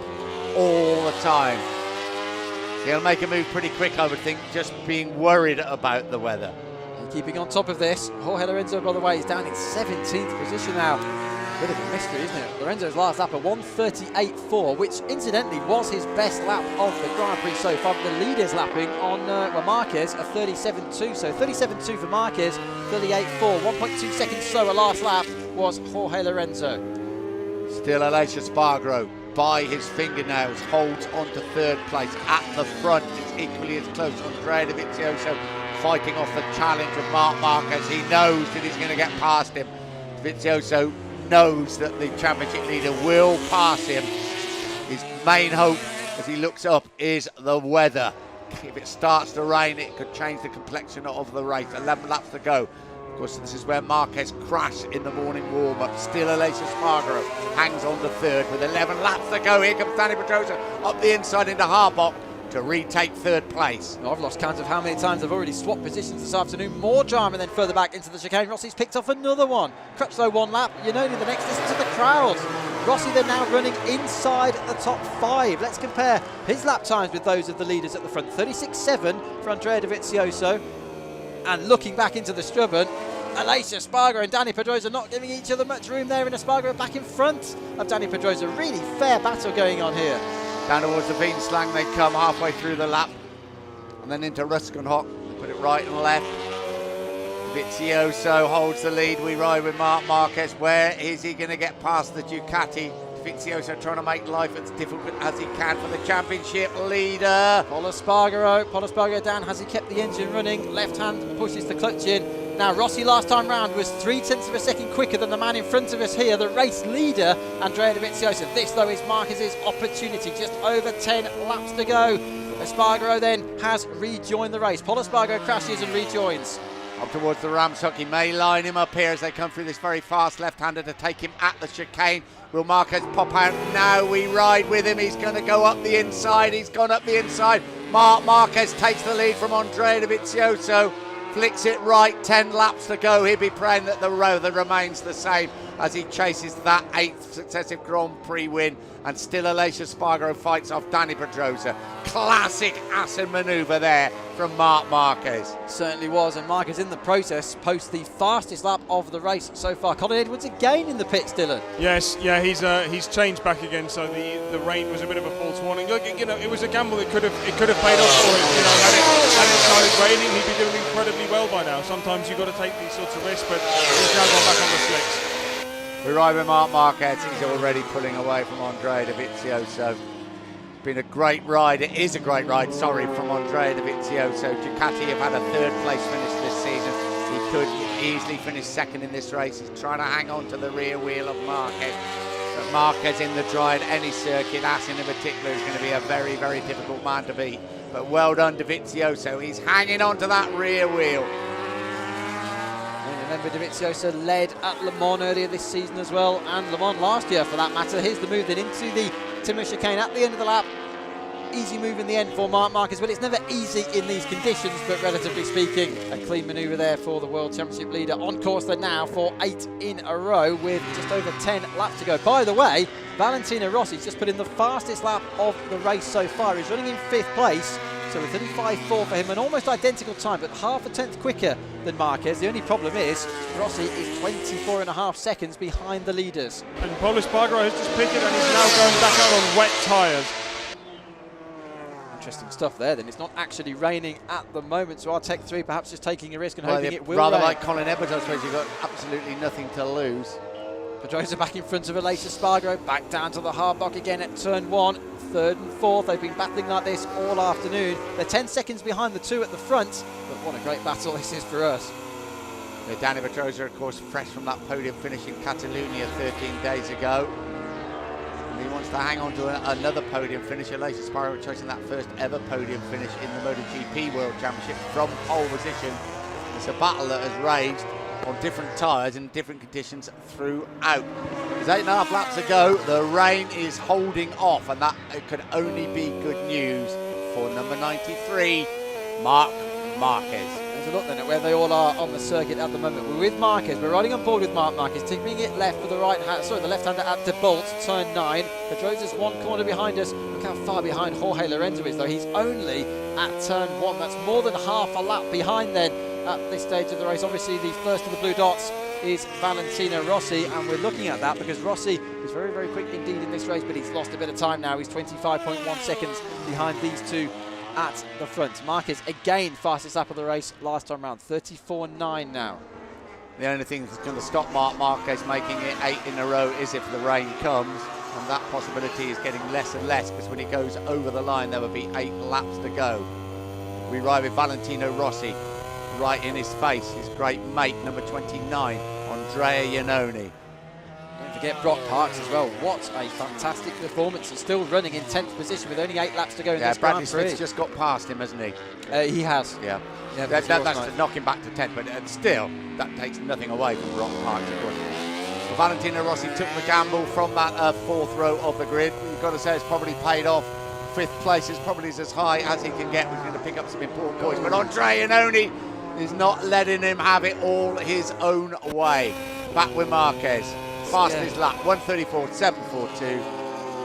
all the time. He'll make a move pretty quick, I would think, just being worried about the weather. And keeping on top of this, Jorge Lorenzo, by the way, is down in 17th position now. Bit of a mystery, isn't it? Lorenzo's last lap at 1:38.4, which incidentally was his best lap of the Grand Prix so far. The leaders lapping on Marquez a 37.2, so 37.2 for Marquez, 38.4, 1.2 seconds slower last lap was Jorge Lorenzo. Still Aleix Espargaro by his fingernails holds on to third place. At the front it's equally as close. Andrea Dovizioso fighting off the challenge of Marc Marquez. He knows that he's going to get past him. Dovizioso knows that the championship leader will pass him. His main hope as he looks up is the weather. If it starts to rain, it could change the complexion of the race. 11 laps to go. Of course, this is where Marquez crashed in the morning warm-up. Still Aleix Espargaro hangs on to third with 11 laps to go. Here comes Dani Pedrosa up the inside into Harbach to retake third place. I've lost count of how many times I've already swapped positions this afternoon. More drama, and then further back into the chicane. Rossi's picked off another one. Crutchlow 1 lap. Iannone the next. Listen to the crowd. Rossi then now running inside the top 5. Let's compare his lap times with those of the leaders at the front. 36.7 for Andrea Dovizioso. And looking back into the Strubben, Aleix Espargaro and Dani Pedrosa not giving each other much room there, and Espargaro back in front of Dani Pedrosa. Really fair battle going on here. Down towards the Beanslang they come halfway through the lap, and then into Ruskenhock. Put it right and left. Vizioso holds the lead. We ride with Marc Marquez. Where is he going to get past the Ducati? Vizioso trying to make life as difficult as he can for the championship leader. Paul Espargaro down. Has he kept the engine running? Left hand pushes the clutch in. Now Rossi last time round was 0.3 of a second quicker than the man in front of us here, the race leader, Andrea Dovizioso. This though is Marquez's opportunity, just over 10 laps to go. Espargaro then has rejoined the race. Paul Espargaro crashes and rejoins. Up towards the Ramshock, he may line him up here as they come through this very fast left-hander to take him at the chicane. Will Marquez pop out? Now we ride with him. He's going to go up the inside. He's gone up the inside. Marc Marquez takes the lead from Andrea Dovizioso. Flicks it right, 10 laps to go. He'll be praying that the weather remains the same as he chases that 8th successive Grand Prix win. And still Aleix Espargaro fights off Dani Pedrosa. Classic Assen manoeuvre there from Marc Marquez. Certainly was, and Marquez in the process posts the fastest lap of the race so far. Colin Edwards again in the pits, Dylan. Yes, yeah, he's changed back again, so the rain was a bit of a false warning. Look, you know, it was a gamble that could have paid off for him. You know, had it started raining, he'd be doing incredibly well by now. Sometimes you've got to take these sorts of risks, but he's now gone back on the slicks. We ride with Marc Marquez. He's already pulling away from Andrea Dovizioso. Been a great ride. It is a great ride, from Andrea Dovizioso. Ducati have had a third place finish this season. He could easily finish second in this race. He's trying to hang on to the rear wheel of Marquez. But Marquez in the dry at any circuit, Assen in particular, is going to be a very, very difficult man to beat. But well done, Dovizioso. He's hanging on to that rear wheel. Remember, Dovizioso led at Le Mans earlier this season as well, and Le Mans last year for that matter. Here's the move then into the Timmer chicane at the end of the lap. Easy move in the end for Marc Marquez. Well, it's never easy in these conditions, but relatively speaking, a clean manoeuvre there for the World Championship leader. On course then now for 8 in a row with just over 10 laps to go. By the way, Valentino Rossi's just put in the fastest lap of the race so far. He's running in 5th place. So a 35.4 for him, an almost identical time, but half a tenth quicker than Marquez. The only problem is Rossi is 24.5 seconds behind the leaders. And Paul Espargaro has just pitted and he's now going back out on wet tyres. Interesting stuff there then. It's not actually raining at the moment, so our Tech 3 perhaps just taking a risk and hoping it will rather rain. like Colin Edwards, I suppose you've got absolutely nothing to lose. Pedrosa back in front of Alicia Spargo, back down to the hard block again at turn 1, third and fourth. They've been battling like this all afternoon. They're 10 seconds behind the two at the front, but what a great battle this is for us. Danny Pedrosa, of course, fresh from that podium finish in Catalonia 13 days ago. And he wants to hang on to another podium finish. Alicia Spargo chasing that first ever podium finish in the MotoGP World Championship from pole position. It's a battle that has raged on different tyres in different conditions throughout. There's 8.5 laps to go. The rain is holding off, and that it could only be good news for number 93, Marc Marquez. There's a look then at where they all are on the circuit at the moment. We're with Marquez. We're riding on board with Marc Marquez, tipping it left for the the left-hander at De Bolt, turn 9. Pedrosa's one corner behind us. Look how far behind Jorge Lorenzo is, though. He's only at turn 1. That's more than half a lap behind then at this stage of the race. Obviously, the first of the blue dots is Valentino Rossi, and we're looking at that because Rossi was very, very quick indeed in this race, but he's lost a bit of time now. He's 25.1 seconds behind these two at the front. Marquez again fastest lap of the race last time round, 34.9 now. The only thing that's going to stop Marc Marquez making it 8 in a row is if the rain comes, and that possibility is getting less and less, because when he goes over the line there will be 8 laps to go. We ride with Valentino Rossi right in his face, his great mate number 29, Andrea Iannone. Don't forget Brock Parks as well. What a fantastic performance. He's still running in 10th position with only 8 laps to go in this Bradley Grand Prix. Smith's just got past him, hasn't he? He has. Yeah. That's to knock him back to 10th, but still, that takes nothing away from Brock Parks, of course. So Valentino Rossi took the gamble from that 4th row of the grid. You've got to say it's probably paid off. 5th place is probably as high as he can get. We're going to pick up some important points, but Andrea Iannone is not letting him have it all his own way. Back with Marquez. Fastest lap, 1:34.742,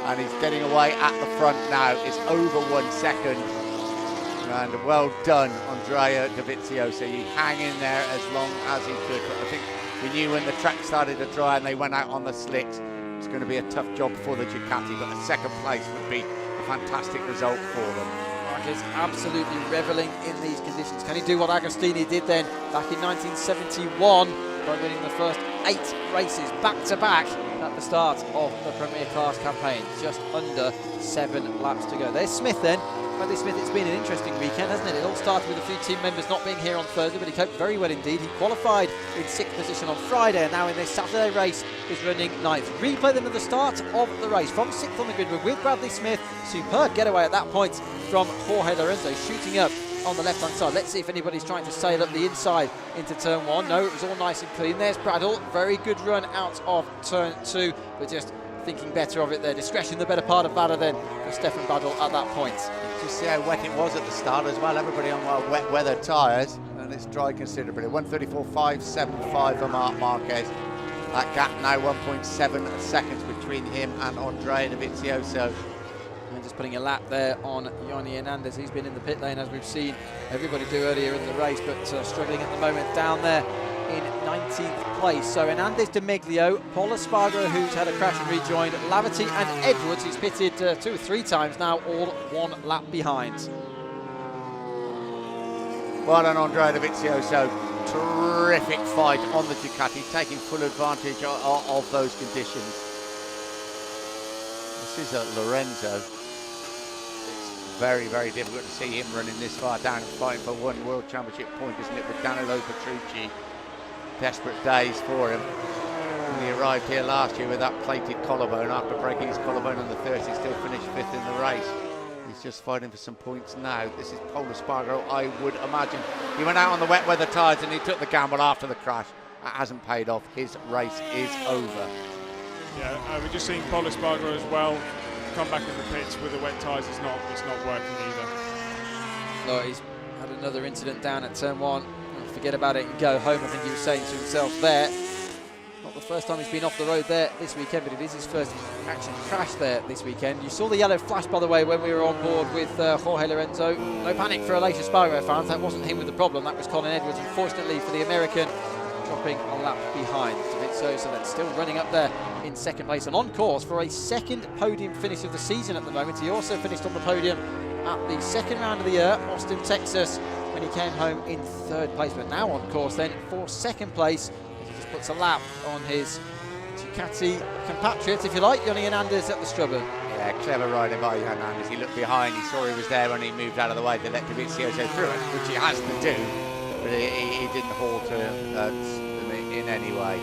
and he's getting away at the front now. It's over 1 second, and well done, Andrea Dovizioso. He hang in there as long as he could, but I think we knew when the track started to dry and they went out on the slicks, it's going to be a tough job for the Ducati, but a 2nd place would be a fantastic result for them. Marquez absolutely reveling in these conditions. Can he do what Agostini did then back in 1971 by winning the first 8 races back-to-back at the start of the Premier Class campaign? Just under 7 laps to go. There's Smith then. Bradley Smith, it's been an interesting weekend, hasn't it? It all started with a few team members not being here on Thursday, but he coped very well indeed. He qualified in 6th position on Friday, and now in this Saturday race is running 9th. Replay them at the start of the race. From 6th on the grid, we're with Bradley Smith. Superb getaway at that point from Jorge Lorenzo, shooting up on the left-hand side. Let's see if anybody's trying to sail up the inside into turn 1. No, it was all nice and clean. There's Bradle. Very good run out of turn 2, but just thinking better of it there. Discretion the better part of valor then for Stefan Bradle at that point. Just see how wet it was at the start as well. Everybody on wet weather tyres, and it's dried considerably. 1:34.575 for Marc Marquez. That gap now 1.7 seconds between him and Andrea Dovizioso. And just putting a lap there on Yoni Hernandez. He's been in the pit lane, as we've seen everybody do earlier in the race, but struggling at the moment down there in 19th place. So Hernandez, De Meglio, Paul Espargaro, who's had a crash and rejoined, Laverty and Edwards, who's pitted 2 or 3 times now, all 1 lap behind. Well done, Andrea Dovizioso. Terrific fight on the Ducati, taking full advantage of those conditions. This is Lorenzo. It's very, very difficult to see him running this far down and fighting for 1 World Championship point, isn't it, with Danilo Petrucci. Desperate days for him. When he arrived here last year with that plated collarbone, after breaking his collarbone on the 30th, he still finished 5th in the race. He's just fighting for some points now. This is Paul Espargaro, I would imagine. He went out on the wet weather tyres and he took the gamble after the crash. That hasn't paid off. His race is over. Yeah, we're just seeing Paul Espargaro as well come back in the pits with the wet tyres. It's not working either. No, he's had another incident down at turn 1. Forget about it and go home, I think he was saying to himself there. Not the first time he's been off the road there this weekend, but it is his first actual crash there this weekend. You saw the yellow flash, by the way, when we were on board with Jorge Lorenzo. No panic for Alicia Spargo fans. That wasn't him with the problem. That was Colin Edwards, unfortunately for the American, dropping a lap behind. So that's still running up there in 2nd place and on course for a 2nd podium finish of the season at the moment. He also finished on the podium at the second round of the year, Austin, Texas, when he came home in 3rd place, but now on course then for 2nd place. He just puts a lap on his Ducati compatriot, if you like, Johnny Hernandez at the Strubber. Yeah, clever riding by Hernandez. He looked behind, he saw he was there when he moved out of the way to let Dovizioso through it, which he has to do, but he didn't halter in any way.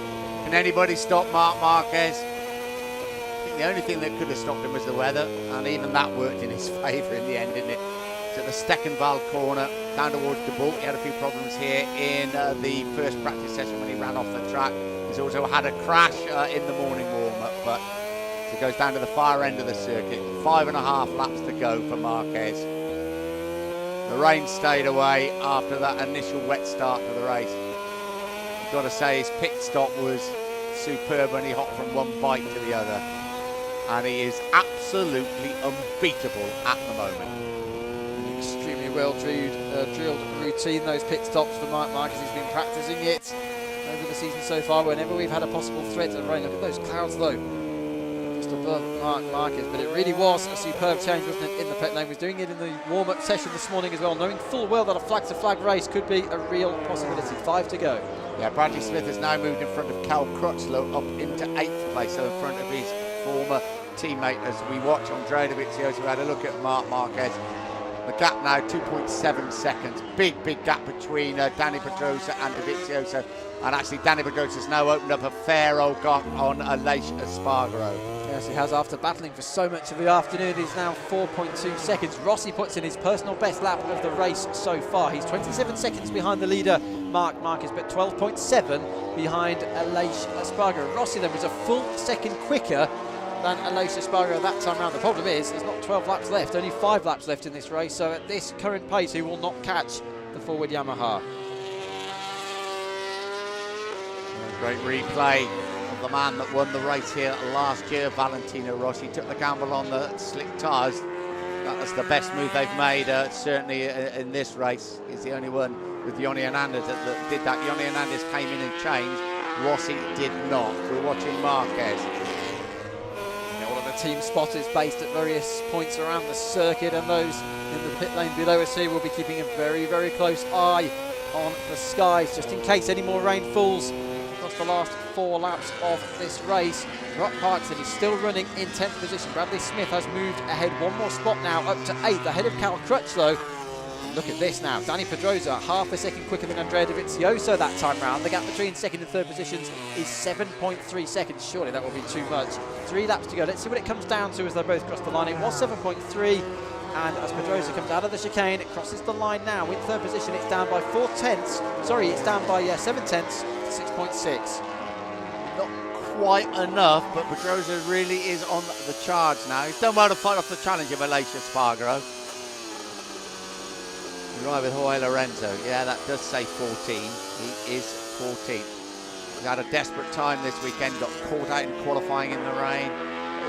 Can anybody stop Marc Marquez? I think the only thing that could have stopped him was the weather, and even that worked in his favour in the end, didn't it? To the Steckenwald corner, down towards the Bull. He had a few problems here in the first practice session when he ran off the track. He's also had a crash in the morning warm-up, but he goes down to the far end of the circuit. 5.5 laps to go for Marquez. The rain stayed away after that initial wet start to the race. I've got to say his pit stop was superb when he hopped from one bike to the other, and he is absolutely unbeatable at the moment. Extremely well drilled routine, those pit stops for Marc Marquez. He's been practicing it over the season so far whenever we've had a possible threat of rain. Look at those clouds though, just above Marc Marquez, but it really was a superb change, wasn't it, in the pit lane. He was doing it in the warm-up session this morning as well, knowing full well that a flag-to-flag race could be a real possibility. 5 to go. Yeah, Bradley Smith has now moved in front of Cal Crutchlow up into 8th place, so in front of his former teammate. As we watch Andrea Dovizioso, we had a look at Marc Marquez. The gap now 2.7 seconds. Big gap between Danny Pedrosa and Dovizioso. And actually Danny Pedrosa's now opened up a fair old gap on Aleix Espargaro. Yes, he has, after battling for so much of the afternoon. He's now 4.2 seconds. Rossi puts in his personal best lap of the race so far. He's 27 seconds behind the leader, Marc Marquez, but 12.7 behind Aleix Espargaro. Rossi then was a full second quicker than Aleix Espargaro that time round. The problem is there's not 12 laps left, only 5 laps left in this race, so at this current pace he will not catch the forward Yamaha. Great replay of the man that won the race here last year, Valentino Rossi. Took the gamble on the slick tyres. That was the best move they've made, certainly in this race. He's the only one with Johnny Hernandez that did that. Johnny Hernandez came in and changed. Rossi did not. We're watching Marquez. All of the team spotters based at various points around the circuit, and those in the pit lane below us here will be keeping a very close eye on the skies, just in case any more rain falls across the last 4 laps of this race. Brock Parkinson is still running in 10th position. Bradley Smith has moved ahead 1 more spot now, up to 8th, ahead of Cal Crutchlow. Look at this now, Danny Pedrosa half a second quicker than Andrea Dovizioso that time round. The gap between 2nd and 3rd positions is 7.3 seconds. Surely that will be too much. 3 laps to go. Let's see what it comes down to as they both cross the line. It was 7.3, and as Pedrosa comes out of the chicane, it crosses the line now. In 3rd position, it's down by 4 tenths. Sorry, it's down by 7 tenths, 6.6. Not quite enough, but Pedrosa really is on the charge now. He's done well to fight off the challenge of Aleix Espargaro. Right with Jorge Lorenzo. Yeah, that does say 14. He is 14. He's had a desperate time this weekend, got caught out in qualifying in the rain.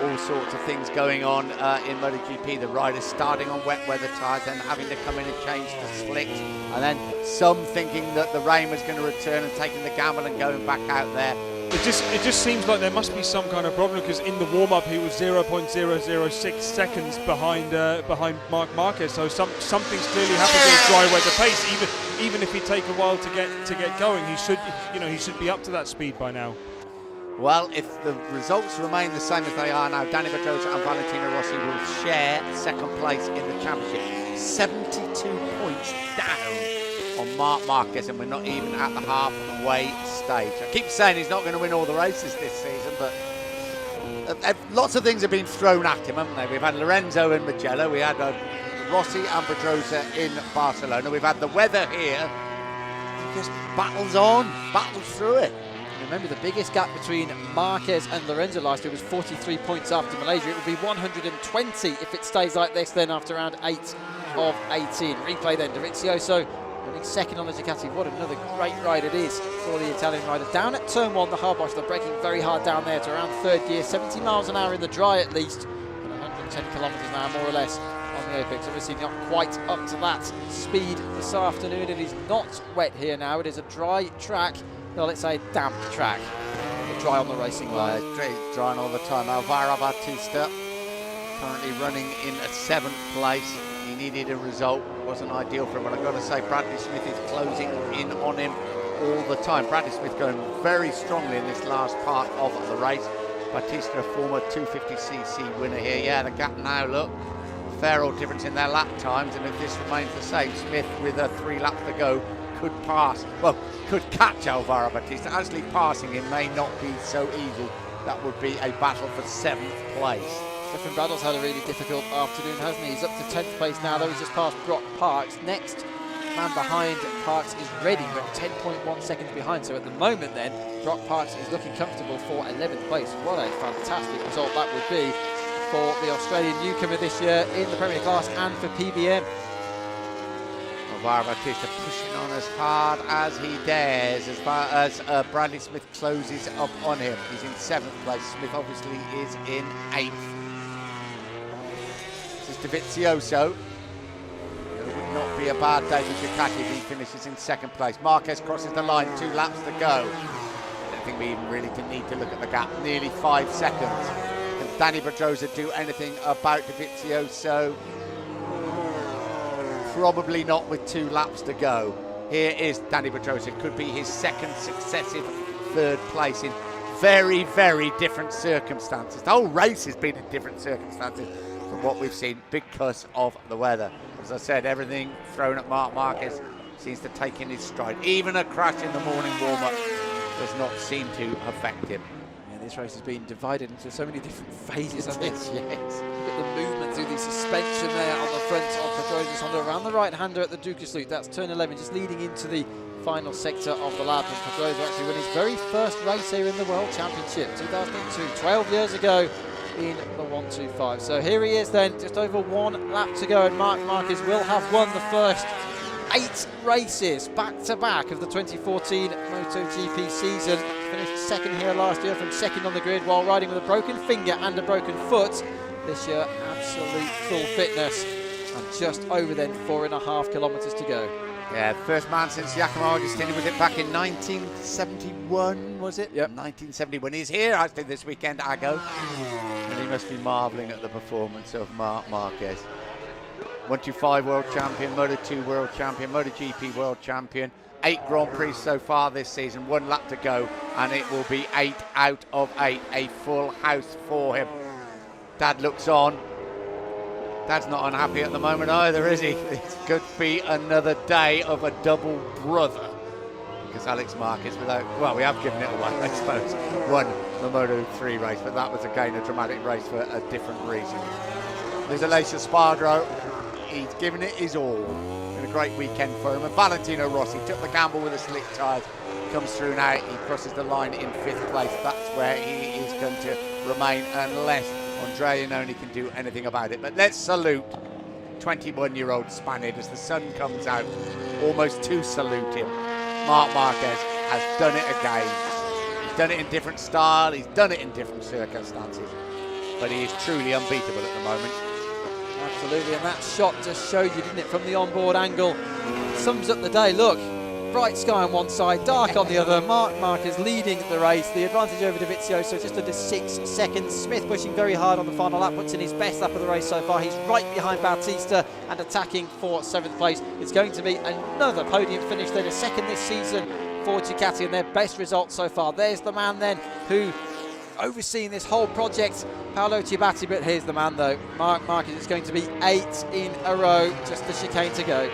All sorts of things going on in MotoGP. The riders starting on wet weather tyres and having to come in and change to slicks. And then some thinking that the rain was going to return and taking the gamble and going back out there. It just seems like there must be some kind of problem, because in the warm-up he was 0.006 seconds behind Marc Marquez. So something's clearly happened to his dry weather pace. Even if he take a while to get going, he should be up to that speed by now. Well, if the results remain the same as they are now, Danny Pedrosa and Valentino Rossi will share 2nd place in the championship. 72 points down on Marc Marquez, and we're not even at the halfway stage. I keep saying he's not going to win all the races this season, but lots of things have been thrown at him, haven't they? We've had Lorenzo in Mugello, we had Rossi and Pedrosa in Barcelona, we've had the weather here. He just battles on, battles through it. Remember, the biggest gap between Marquez and Lorenzo last year was 43 points after Malaysia. It will be 120 if it stays like this then after round 8 of 18. Replay then, Dovizioso running 2nd on the Ducati. What another great ride it is for the Italian rider. Down at turn 1, the hard box, they're braking very hard down there to around 3rd gear, 70 miles an hour in the dry at least, and 110 kilometres an hour more or less on the apex. Obviously not quite up to that speed this afternoon. It is not wet here now, it is a dry track. Well, let's say damp track. Dry on the racing line. It's drying all the time. Alvaro Bautista currently running in 7th place. He needed a result. Wasn't ideal for him, but I've got to say Bradley Smith is closing in on him all the time. Bradley Smith going very strongly in this last part of the race. Batista, a former 250cc winner here. Yeah, the gap now, look, fair old difference in their lap times, and if this remains the same, Smith with 3 laps to go could pass, well, could catch Alvaro Batista. Actually passing him may not be so easy. That would be a battle for 7th place. Stefan Bradl's had a really difficult afternoon, hasn't he? He's up to 10th place now, though he's just passed Brock Parks. Next man behind Parks is Redding, but 10.1 seconds behind. So at the moment then, Brock Parks is looking comfortable for 11th place. What a fantastic result that would be for the Australian newcomer this year in the Premier class and for PBM. Alvaro Batista pushing on as hard as he dares as far as Bradley Smith closes up on him. He's in 7th place. Smith obviously is in 8th. This is Dovizioso. It would not be a bad day for Ducati if he finishes in 2nd place. Marquez crosses the line, 2 laps to go. I don't think we even really need to look at the gap. Nearly 5 seconds. Can Danny Pedrosa do anything about Dovizioso? Probably not with 2 laps to go. Here is Danny Pedrosa. Could be his 2nd successive 3rd place in very, very different circumstances. The whole race has been in different circumstances from what we've seen because of the weather. As I said, everything thrown at Marc Marquez seems to take in his stride. Even a crash in the morning warm-up does not seem to affect him. Yeah, this race has been divided into so many different phases, hasn't it? Yes. Look at the movement through the suspension there on the front of Pedrosa's Honda around the right-hander at the Ducas Loop. That's turn 11, just leading into the final sector of the lap. And Pedrosa actually won his very first race here in the World Championship, 2002, 12 years ago in the 125. So here he is then, just over 1 lap to go, and Marc Marquez will have won the first 8 races back-to-back of the 2014 MotoGP season. Finished 2nd here last year from 2nd on the grid while riding with a broken finger and a broken foot. This year, absolute full fitness, and just over then 4.5 kilometres to go. Yeah, first man since Giacomo Agostini, was it back in 1971, was it? Yep. 1970, when he's here actually this weekend, Ago. And he must be marvelling at the performance of Marc Marquez. 125 world champion, Moto2 world champion, MotoGP world champion. 8 Grand Prix so far this season, 1 lap to go, and it will be 8 out of 8. A full house for him. Dad looks on. Dad's not unhappy at the moment either, is he? It could be another day of a double brother. Because Alex Marquez, without, well, we have given it away, I suppose, won the Moto3 race, but that was again a dramatic race for a different reason. There's Aleix Espargaro. He's given it his all. Been a great weekend for him. And Valentino Rossi took the gamble with the slick tyres. Comes through now. He crosses the line in 5th place. That's where he is going to remain unless Andrea Iannone can do anything about it. But let's salute 21-year-old Spaniard as the sun comes out, almost to salute him. Marc Marquez has done it again. He's done it in different style, he's done it in different circumstances, but he is truly unbeatable at the moment. Absolutely, and that shot just showed you, didn't it, from the onboard angle. Sums up the day. Look, bright sky on one side, dark on the other. Marc Marquez leading the race. The advantage over Dovizioso just under 6 seconds. Smith pushing very hard on the final lap, puts in his best lap of the race so far. He's right behind Bautista and attacking for 7th place. It's going to be another podium finish then, a 2nd this season for Ducati, and their best result so far. There's the man then who overseeing this whole project, Paolo Ciabatti, but here's the man though, Marc Marquez. It's going to be 8 in a row, just the chicane to go.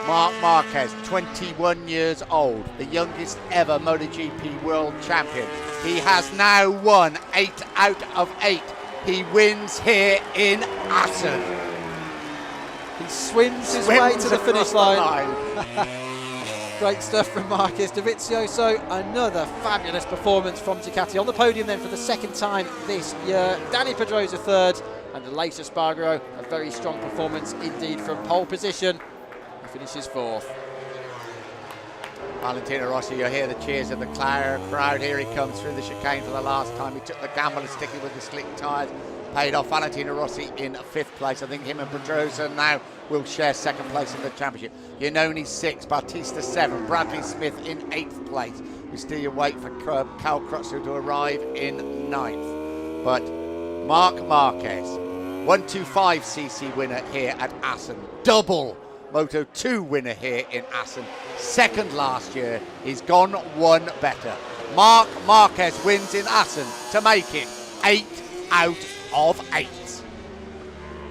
Marc Marquez, 21 years old, the youngest ever MotoGP world champion. He has now won 8 out of 8. He wins here in Assen. He swims his way to the finish line. Great stuff from Marquez. Dovizioso, another fabulous performance from Ducati. On the podium then for the 2nd time this year. Danny Pedrosa 3rd, and Aleix Espargaro, a very strong performance indeed from pole position. He finishes 4th. Valentino Rossi, you'll hear the cheers of the crowd. Here he comes through the chicane for the last time. He took the gamble of sticking with the slick tyres. Paid off. Valentino Rossi in 5th place. I think him and Pedrosa now will share 2nd place in the championship. Iannone 6th, Bautista 7th, Bradley Smith in 8th place. We still wait for Cal Crutchlow to arrive in 9th. But Marc Marquez 125cc winner here at Assen. Double Moto 2 winner here in Assen. Second last year. He's gone one better. Marc Marquez wins in Assen to make it 8 out of 8.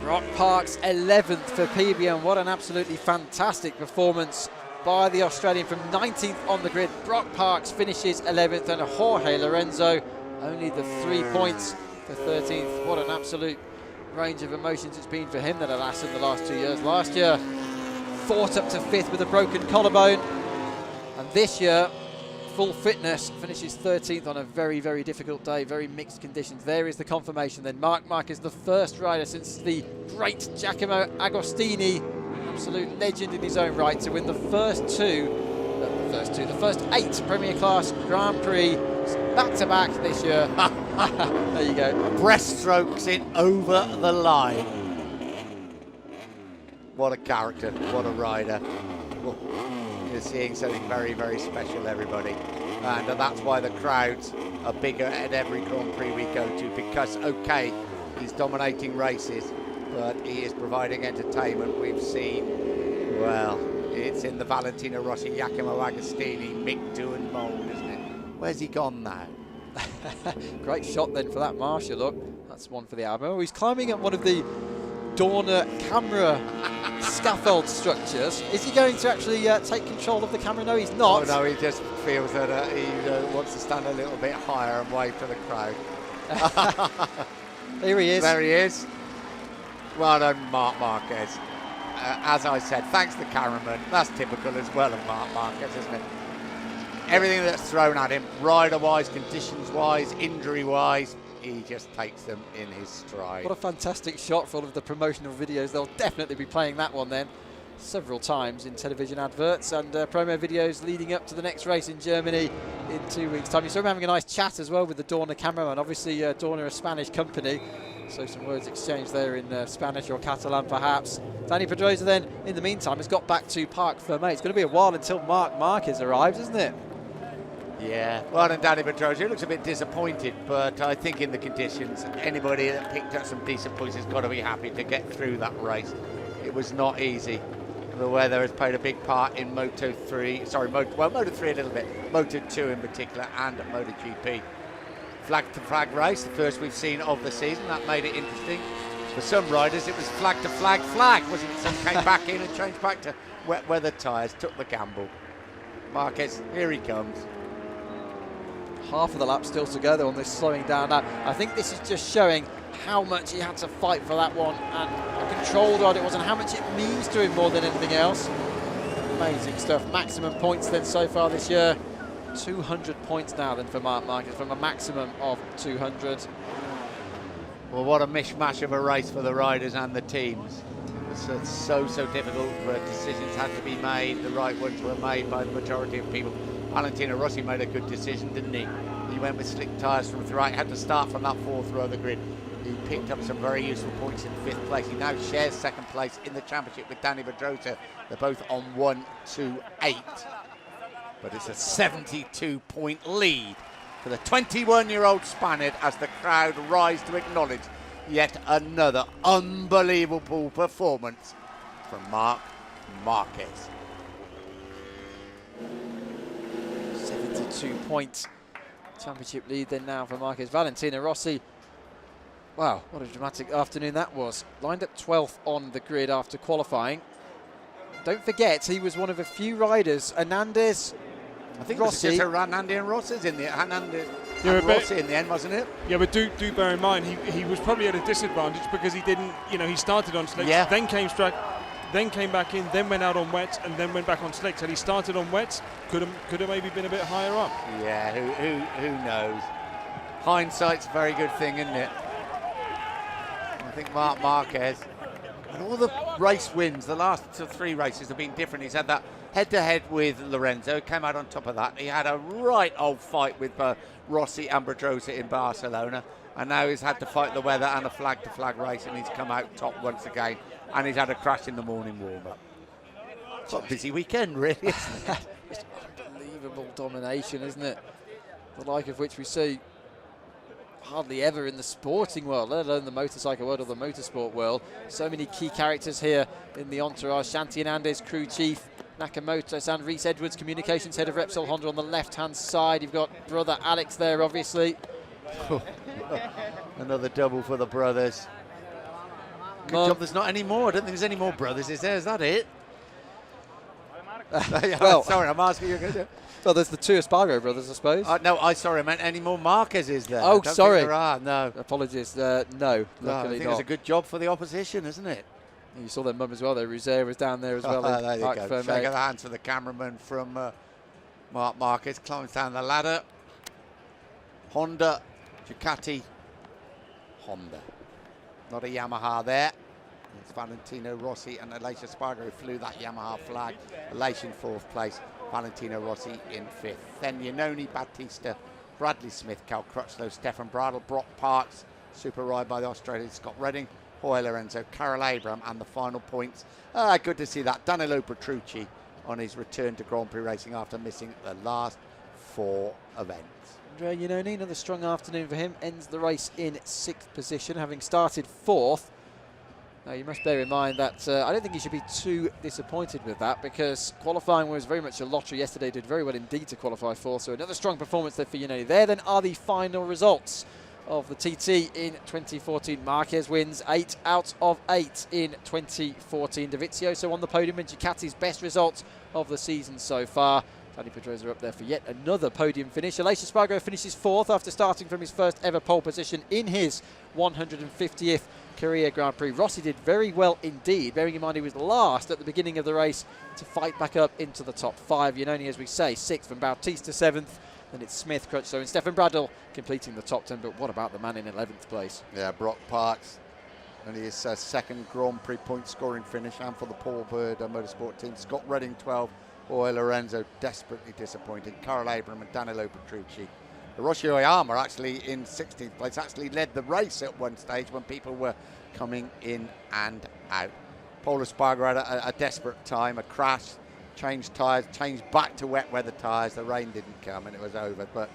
Brock Parks 11th for PBM. What an absolutely fantastic performance by the Australian from 19th on the grid. Brock Parks finishes 11th and Jorge Lorenzo only the 3 points for 13th. What an absolute range of emotions it's been for him that at Assen the last 2 years. Last year fought up to 5th with a broken collarbone, and this year full fitness, finishes 13th on a very, very difficult day, very mixed conditions. There is the confirmation then. Marc Marquez, the first rider since the great Giacomo Agostini, absolute legend in his own right, to win the first 8 Premier Class Grand Prix back-to-back this year. There you go. Breaststrokes it over the line. What a character, what a rider. Well, you're seeing something very, very special, everybody. And that's why the crowds are bigger at every Grand Prix we go to, because, okay, he's dominating races, but he is providing entertainment. We've seen, well, it's in the Valentino Rossi, Giacomo Agostini, Mick Doohan mould, isn't it? Where's he gone now? Great shot then for that Marshall, look. That's one for the album. Oh, he's climbing up one of the Dorna camera scaffold structures. Is he going to actually take control of the camera? No, he's not. Oh, no, he just feels that he wants to stand a little bit higher and wave to the crowd. Here he is. There he is. Well done, Marc Marquez. As I said, thanks to the cameraman. That's typical as well of Marc Marquez, isn't it? Everything that's thrown at him, rider-wise, conditions-wise, injury-wise, he just takes them in his stride. What a fantastic shot for all of the promotional videos. They'll definitely be playing that one then several times in television adverts and promo videos leading up to the next race in Germany in 2 weeks' time. You saw him having a nice chat as well with the Dorna cameraman. Obviously, Dorna, a Spanish company, so some words exchanged there in Spanish or Catalan perhaps. Dani Pedrosa then, in the meantime, has got back to Parc Fermé. It's going to be a while until Marc Marquez arrives, isn't it? Yeah, well done, Dani Pedrosa. He looks a bit disappointed, but I think in the conditions, anybody that picked up some decent points has got to be happy to get through that race. It was not easy. The weather has played a big part in Moto 3, Moto 3 a little bit, Moto 2 in particular, and MotoGP. Flag to flag race, the first we've seen of the season. That made it interesting. For some riders, it was flag to flag, wasn't it? Some came back in and changed back to wet weather tyres, took the gamble. Marquez, here he comes. Half of the lap still to go though on this slowing down lap. I think this is just showing how much he had to fight for that one and how controlled ride it was and how much it means to him more than anything else. Amazing stuff. Maximum points then so far this year. 200 points now then for Marc Marquez from a maximum of 200. Well, what a mishmash of a race for the riders and the teams. It's so difficult where decisions had to be made. The right ones were made by the majority of people. Valentino Rossi made a good decision, didn't he? He went with slick tyres from the right, had to start from that 4th row of the grid. He picked up some very useful points in 5th place. He now shares 2nd place in the championship with Dani Pedrosa. They're both on 1-2-8. But it's a 72-point lead for the 21-year-old Spaniard as the crowd rise to acknowledge yet another unbelievable performance from Marc Marquez. 72-point championship lead then now for Marquez. Valentino Rossi, wow, what a dramatic afternoon that was. Lined up 12th on the grid after qualifying. Don't forget, he was one of a few riders, Hernandez, I think Rossi. it was just Hernandez and Rossi's in the Rossi in the end, wasn't it? Yeah, but do bear in mind he was probably at a disadvantage because he didn't, he started on slicks, then came back in, then went out on wet, and then went back on slicks. Had he started on wet, could have maybe been a bit higher up. Yeah, who knows? Hindsight's a very good thing, isn't it? I think Marc Marquez, and all the race wins, the last 3 races have been different. He's had that head-to-head with Lorenzo, came out on top of that. He had a right old fight with Rossi and Pedrosa in Barcelona, and now he's had to fight the weather and a flag-to-flag race, and he's come out top once again, and he's had a crash in the morning warm-up. It's a busy weekend, really, isn't it? It's unbelievable domination, isn't it? The like of which we see hardly ever in the sporting world, let alone the motorcycle world or the motorsport world. So many key characters here in the entourage. Shanti Hernandez, crew chief, Nakamoto-san, Reese Edwards, communications head of Repsol Honda on the left-hand side. You've got brother Alex there, obviously. Another double for the brothers. Good job there's not any more. I don't think there's any more brothers, is there? Is that it? Well, sorry, I'm asking you. Well, there's the two Espargaro brothers, I suppose. No, I meant any more Marquez is there? Oh, I don't sorry. think there are, no. Apologies. No, I luckily think not. it's a good job for the opposition, isn't it? You saw their mum as well, though. Rouget was down there as well. There you go. Shake of the hands for the cameraman from Marc Marquez. Climbs down the ladder. Honda, Ducati, Honda. Not a Yamaha there. It's Valentino Rossi and Aleix Espargaro flew that Yamaha flag. Aleix in 4th place, Valentino Rossi in 5th. Then Iannone, Battista, Bradley Smith, Cal Crutchlow, Stefan Bradl, Brock Parks, super ride by the Australian Scott Redding, Jorge Lorenzo, Carol Abram, and the final points. Good to see that. Danilo Petrucci on his return to Grand Prix racing after missing the last 4 events. Andrea Iannone, another strong afternoon for him, ends the race in 6th position, having started 4th. Now, you must bear in mind that I don't think he should be too disappointed with that, because qualifying was very much a lottery yesterday. Did very well indeed to qualify 4th, so another strong performance there for Iannone. There then are the final results of the TT in 2014. Marquez wins 8 out of 8 in 2014. Dovizioso on the podium and Ducati's best results of the season so far. Dani Pedrosa up there for yet another podium finish. Aleix Espargaro finishes 4th after starting from his first ever pole position in his 150th career Grand Prix. Rossi did very well indeed, bearing in mind he was last at the beginning of the race to fight back up into the top 5. Iannone, as we say, 6th, from Bautista 7th. Then it's Smith, Crutchlow and Stefan Bradl completing the top 10. But what about the man in 11th place? Yeah, Brock Parks. Only his second Grand Prix point scoring finish, and for the Paul Bird Motorsport team. Scott Redding 12, Jorge Lorenzo desperately disappointed. Carol Abram and Danilo Petrucci. Hiroshi Oyama actually in 16th place, actually led the race at one stage when people were coming in and out. Paul Espargaro had a desperate time, a crash, changed tyres, changed back to wet weather tyres. The rain didn't come and it was over. But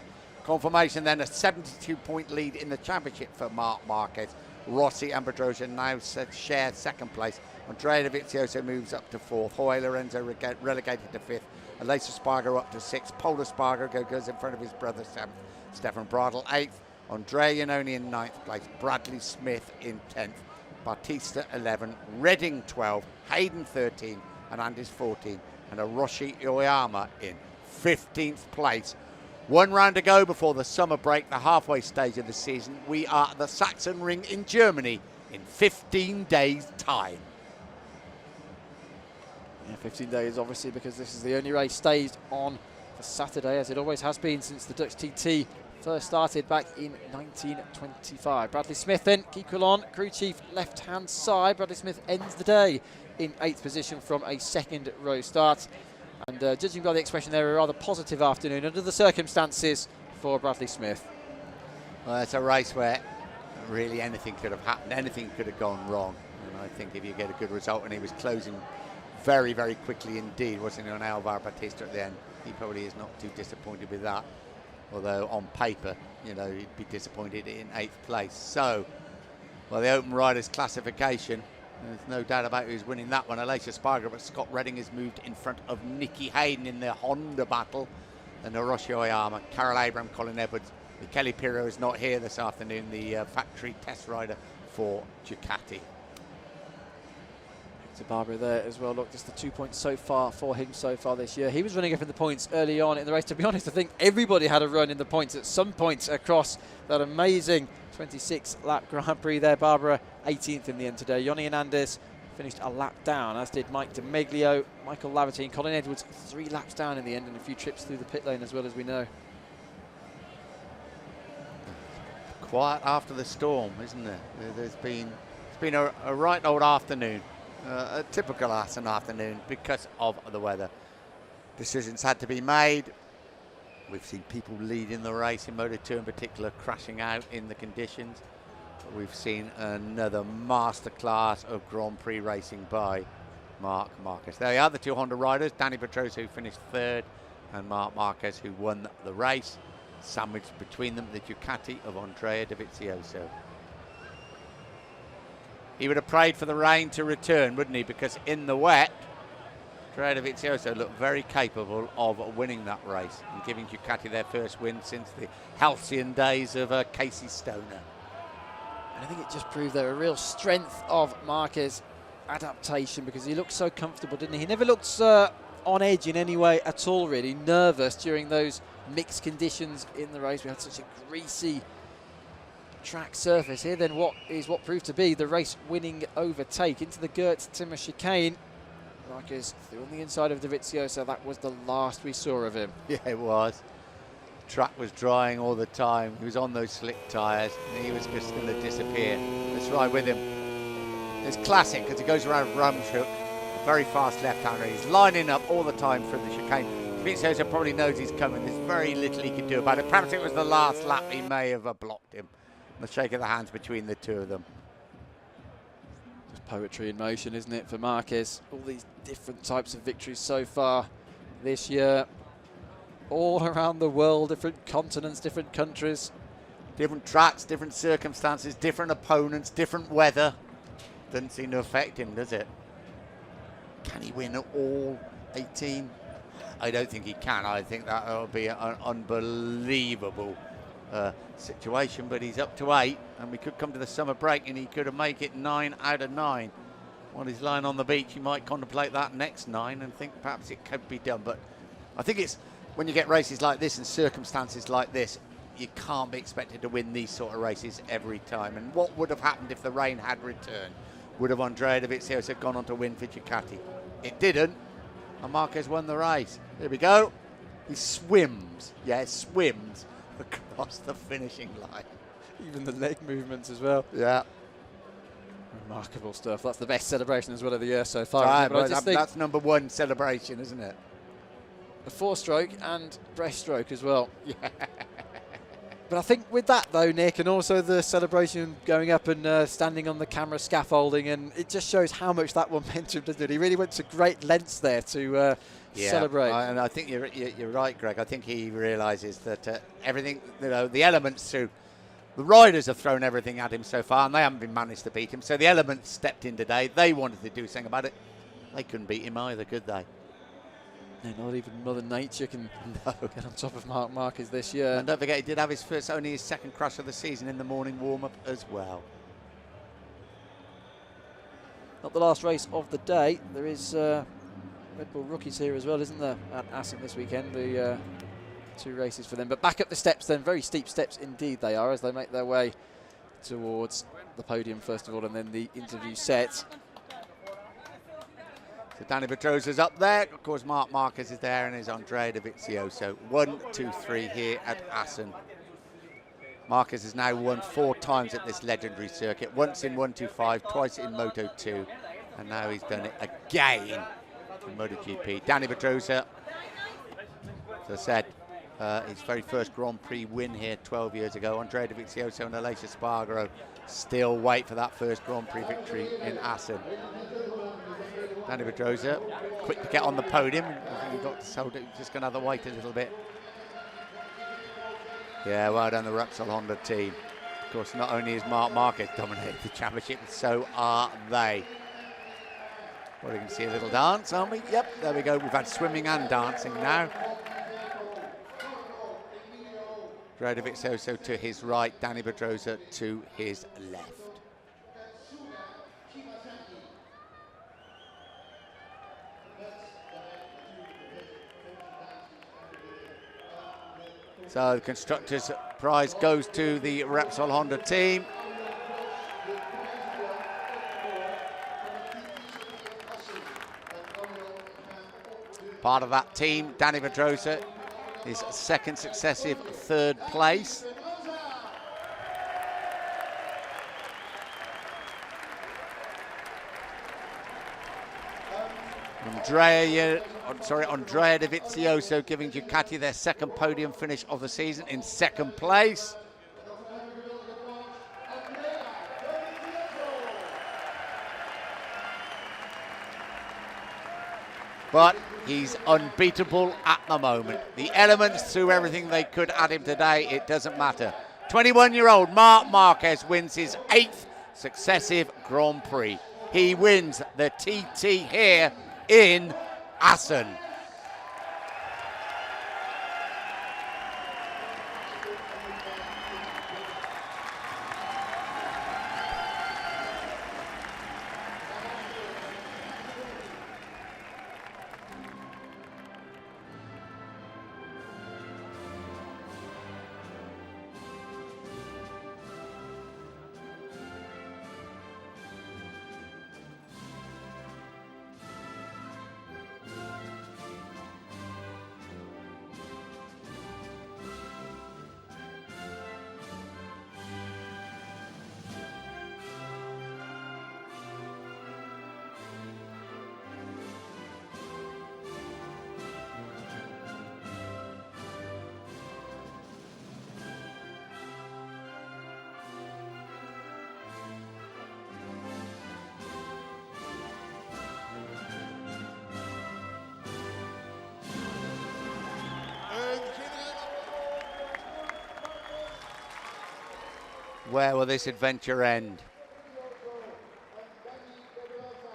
confirmation then, a 72-point lead in the championship for Marc Marquez. Rossi and Pedrosa now share 2nd place. Andrea Dovizioso moves up to 4th. Jorge Lorenzo relegated to 5th. Aleix Espargaro up to 6th. Paul Espargaro goes in front of his brother 7th. Stefan Bradl 8th. Andrea Iannone in 9th place. Bradley Smith in 10th. Bautista 11. Redding 12. Hayden 13. And Andis 14. And Hiroshi Oyama in 15th place. 1 round to go before the summer break, the halfway stage of the season. We are at the Saxon Ring in Germany in 15 days' time. Yeah, 15 days, obviously, because this is the only race staged on for Saturday, as it always has been since the Dutch TT first started back in 1925. Bradley Smith then, Kikulan, crew chief, left-hand side. Bradley Smith ends the day in 8th position from a 2nd row start. And judging by the expression there, a rather positive afternoon under the circumstances for Bradley Smith. Well, it's a race where really anything could have happened, anything could have gone wrong. And I think if you get a good result, and he was closing very, very quickly indeed, wasn't he, on Alvaro Bautista at the end? He probably is not too disappointed with that. Although on paper, you know, he'd be disappointed in 8th place. So, well, the Open Riders classification, there's no doubt about who's winning that one. Aleix Espargaro, but Scott Redding has moved in front of Nicky Hayden in the Honda battle. And Hiroshi Oyama, Carol Abram, Colin Edwards. Michele Pirro is not here this afternoon, the factory test rider for Ducati. To Barbara there as well. Look, just the 2 points so far for him so far this year. He was running up in the points early on in the race. To be honest, I think everybody had a run in the points at some points across that amazing 26-lap Grand Prix there. Barbara 18th in the end today. Iannone Hernandez finished a lap down, as did Mike DeMeglio, Michael Laverty and Colin Edwards 3 laps down in the end, and a few trips through the pit lane as well, as we know. Quiet after the storm, isn't there? It's been a right old afternoon. A typical Assen afternoon because of the weather. Decisions had to be made. We've seen people leading the race in Moto2 in particular crashing out in the conditions. We've seen another masterclass of Grand Prix racing by Marc Marquez. There are the 2 Honda riders, Dani Pedrosa, who finished 3rd, and Marc Marquez, who won the race. Sandwiched between them, the Ducati of Andrea Dovizioso. He would have prayed for the rain to return, wouldn't he? Because in the wet, Andrea Dovizioso looked very capable of winning that race and giving Ducati their first win since the halcyon days of Casey Stoner. And I think it just proved there a real strength of Marquez' adaptation, because he looked so comfortable, didn't he? He never looked on edge in any way at all, really. Nervous during those mixed conditions in the race. We had such a greasy track surface here. Then what proved to be the race-winning overtake into the Gert Timmer chicane. Marquez through on the inside of Dovizioso. That was the last we saw of him. Yeah, it was. Track was drying all the time. He was on those slick tyres and he was just going to disappear. Let's ride with him. It's classic because he goes around Ramshoek, a very fast left-hander. He's lining up all the time for the chicane. Dovizioso probably knows he's coming. There's very little he can do about it. Perhaps it was the last lap he may have blocked him. The shake of the hands between the two of them. Just poetry in motion, isn't it, for Marquez? All these different types of victories so far this year. All around the world, different continents, different countries. Different tracks, different circumstances, different opponents, different weather. Doesn't seem to affect him, does it? Can he win all 18? I don't think he can. I think that will be an unbelievable situation, but he's up to 8, and we could come to the summer break and he could have made it 9 out of 9. While he's lying on the beach, you might contemplate that next 9 and think perhaps it could be done. But I think it's when you get races like this and circumstances like this, you can't be expected to win these sort of races every time. And what would have happened if the rain had returned? Would have Andrea Dovizioso gone on to win for Ducati? It didn't, and Marquez won the race. Here we go. He swims, swims across the finishing line. Even the leg movements as well. Yeah. Remarkable stuff. That's the best celebration as well of the year so far. Right, but I just think that's number 1 celebration, isn't it? a 4-stroke and breaststroke as well. Yeah. But I think with that though, Nick, and also the celebration going up and standing on the camera scaffolding, and it just shows how much that momentum does it. He really went to great lengths there to celebrate. And I think you're right, Greg. I think he realises that everything, the elements too. The riders have thrown everything at him so far, and they haven't been managed to beat him. So the elements stepped in today. They wanted to do something about it. They couldn't beat him either, could they? No, not even Mother Nature can get on top of Marc Marquez this year. And don't forget, he did have only his second crash of the season in the morning warm-up as well. Not the last race of the day. There is Red Bull rookies here as well, isn't there, at Assen this weekend? The 2 races for them. But back up the steps then, very steep steps indeed they are, as they make their way towards the podium first of all, and then the interview set. So Danny Pedrosa's up there. Of course, Marc Marquez is there, and is Andrea Dovizioso. 1, 2, 3 here at Assen. Marquez has now won 4 times at this legendary circuit. Once in 125, twice in Moto2, and now he's done it again in MotoGP. Danny Pedrosa, as I said, his very first Grand Prix win here 12 years ago. Andrea Dovizioso and Aleix Espargaro still wait for that first Grand Prix victory in Assen. Danny Pedrosa, quick to get on the podium. I think he got sold it, just going to have to wait a little bit. Yeah, well done the Repsol Honda team. Of course, not only is Marc Marquez dominated the championship, so are they. Well, we can see a little dance, aren't we? Yep, there we go. We've had swimming and dancing now. Andrea Dovizioso to his right, Danny Pedrosa to his left. So the Constructors' Prize goes to the Repsol Honda team. Part of that team, Danny Pedrosa, his second successive 3rd place. Andrea Dovizioso giving Ducati their second podium finish of the season in 2nd place. but he's unbeatable at the moment. The elements threw everything they could at him today. It doesn't matter. 21-year-old Marc Marquez wins his 8th successive Grand Prix. He wins the TT here in Assen. Where will this adventure end?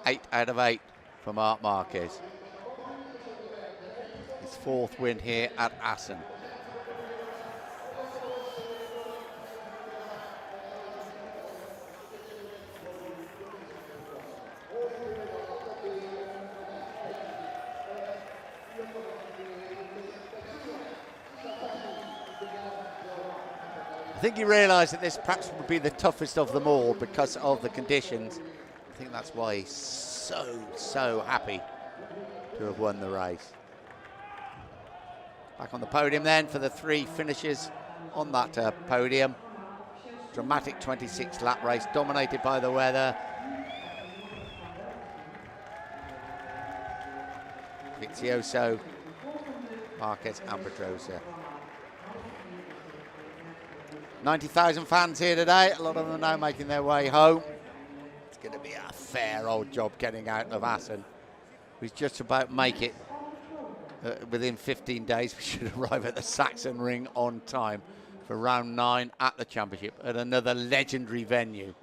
8 out of 8 for Marc Marquez. His 4th win here at Assen. I think he realised that this perhaps would be the toughest of them all because of the conditions. I think that's why he's so happy to have won the race. Back on the podium then for the 3 finishes on that podium. Dramatic 26-lap race dominated by the weather. Vizioso, Marquez and Pedrosa. 90,000 fans here today. A lot of them now making their way home. It's going to be a fair old job getting out of Assen. We just about make it within 15 days. We should arrive at the Saxon Ring on time for round 9 at the championship at another legendary venue.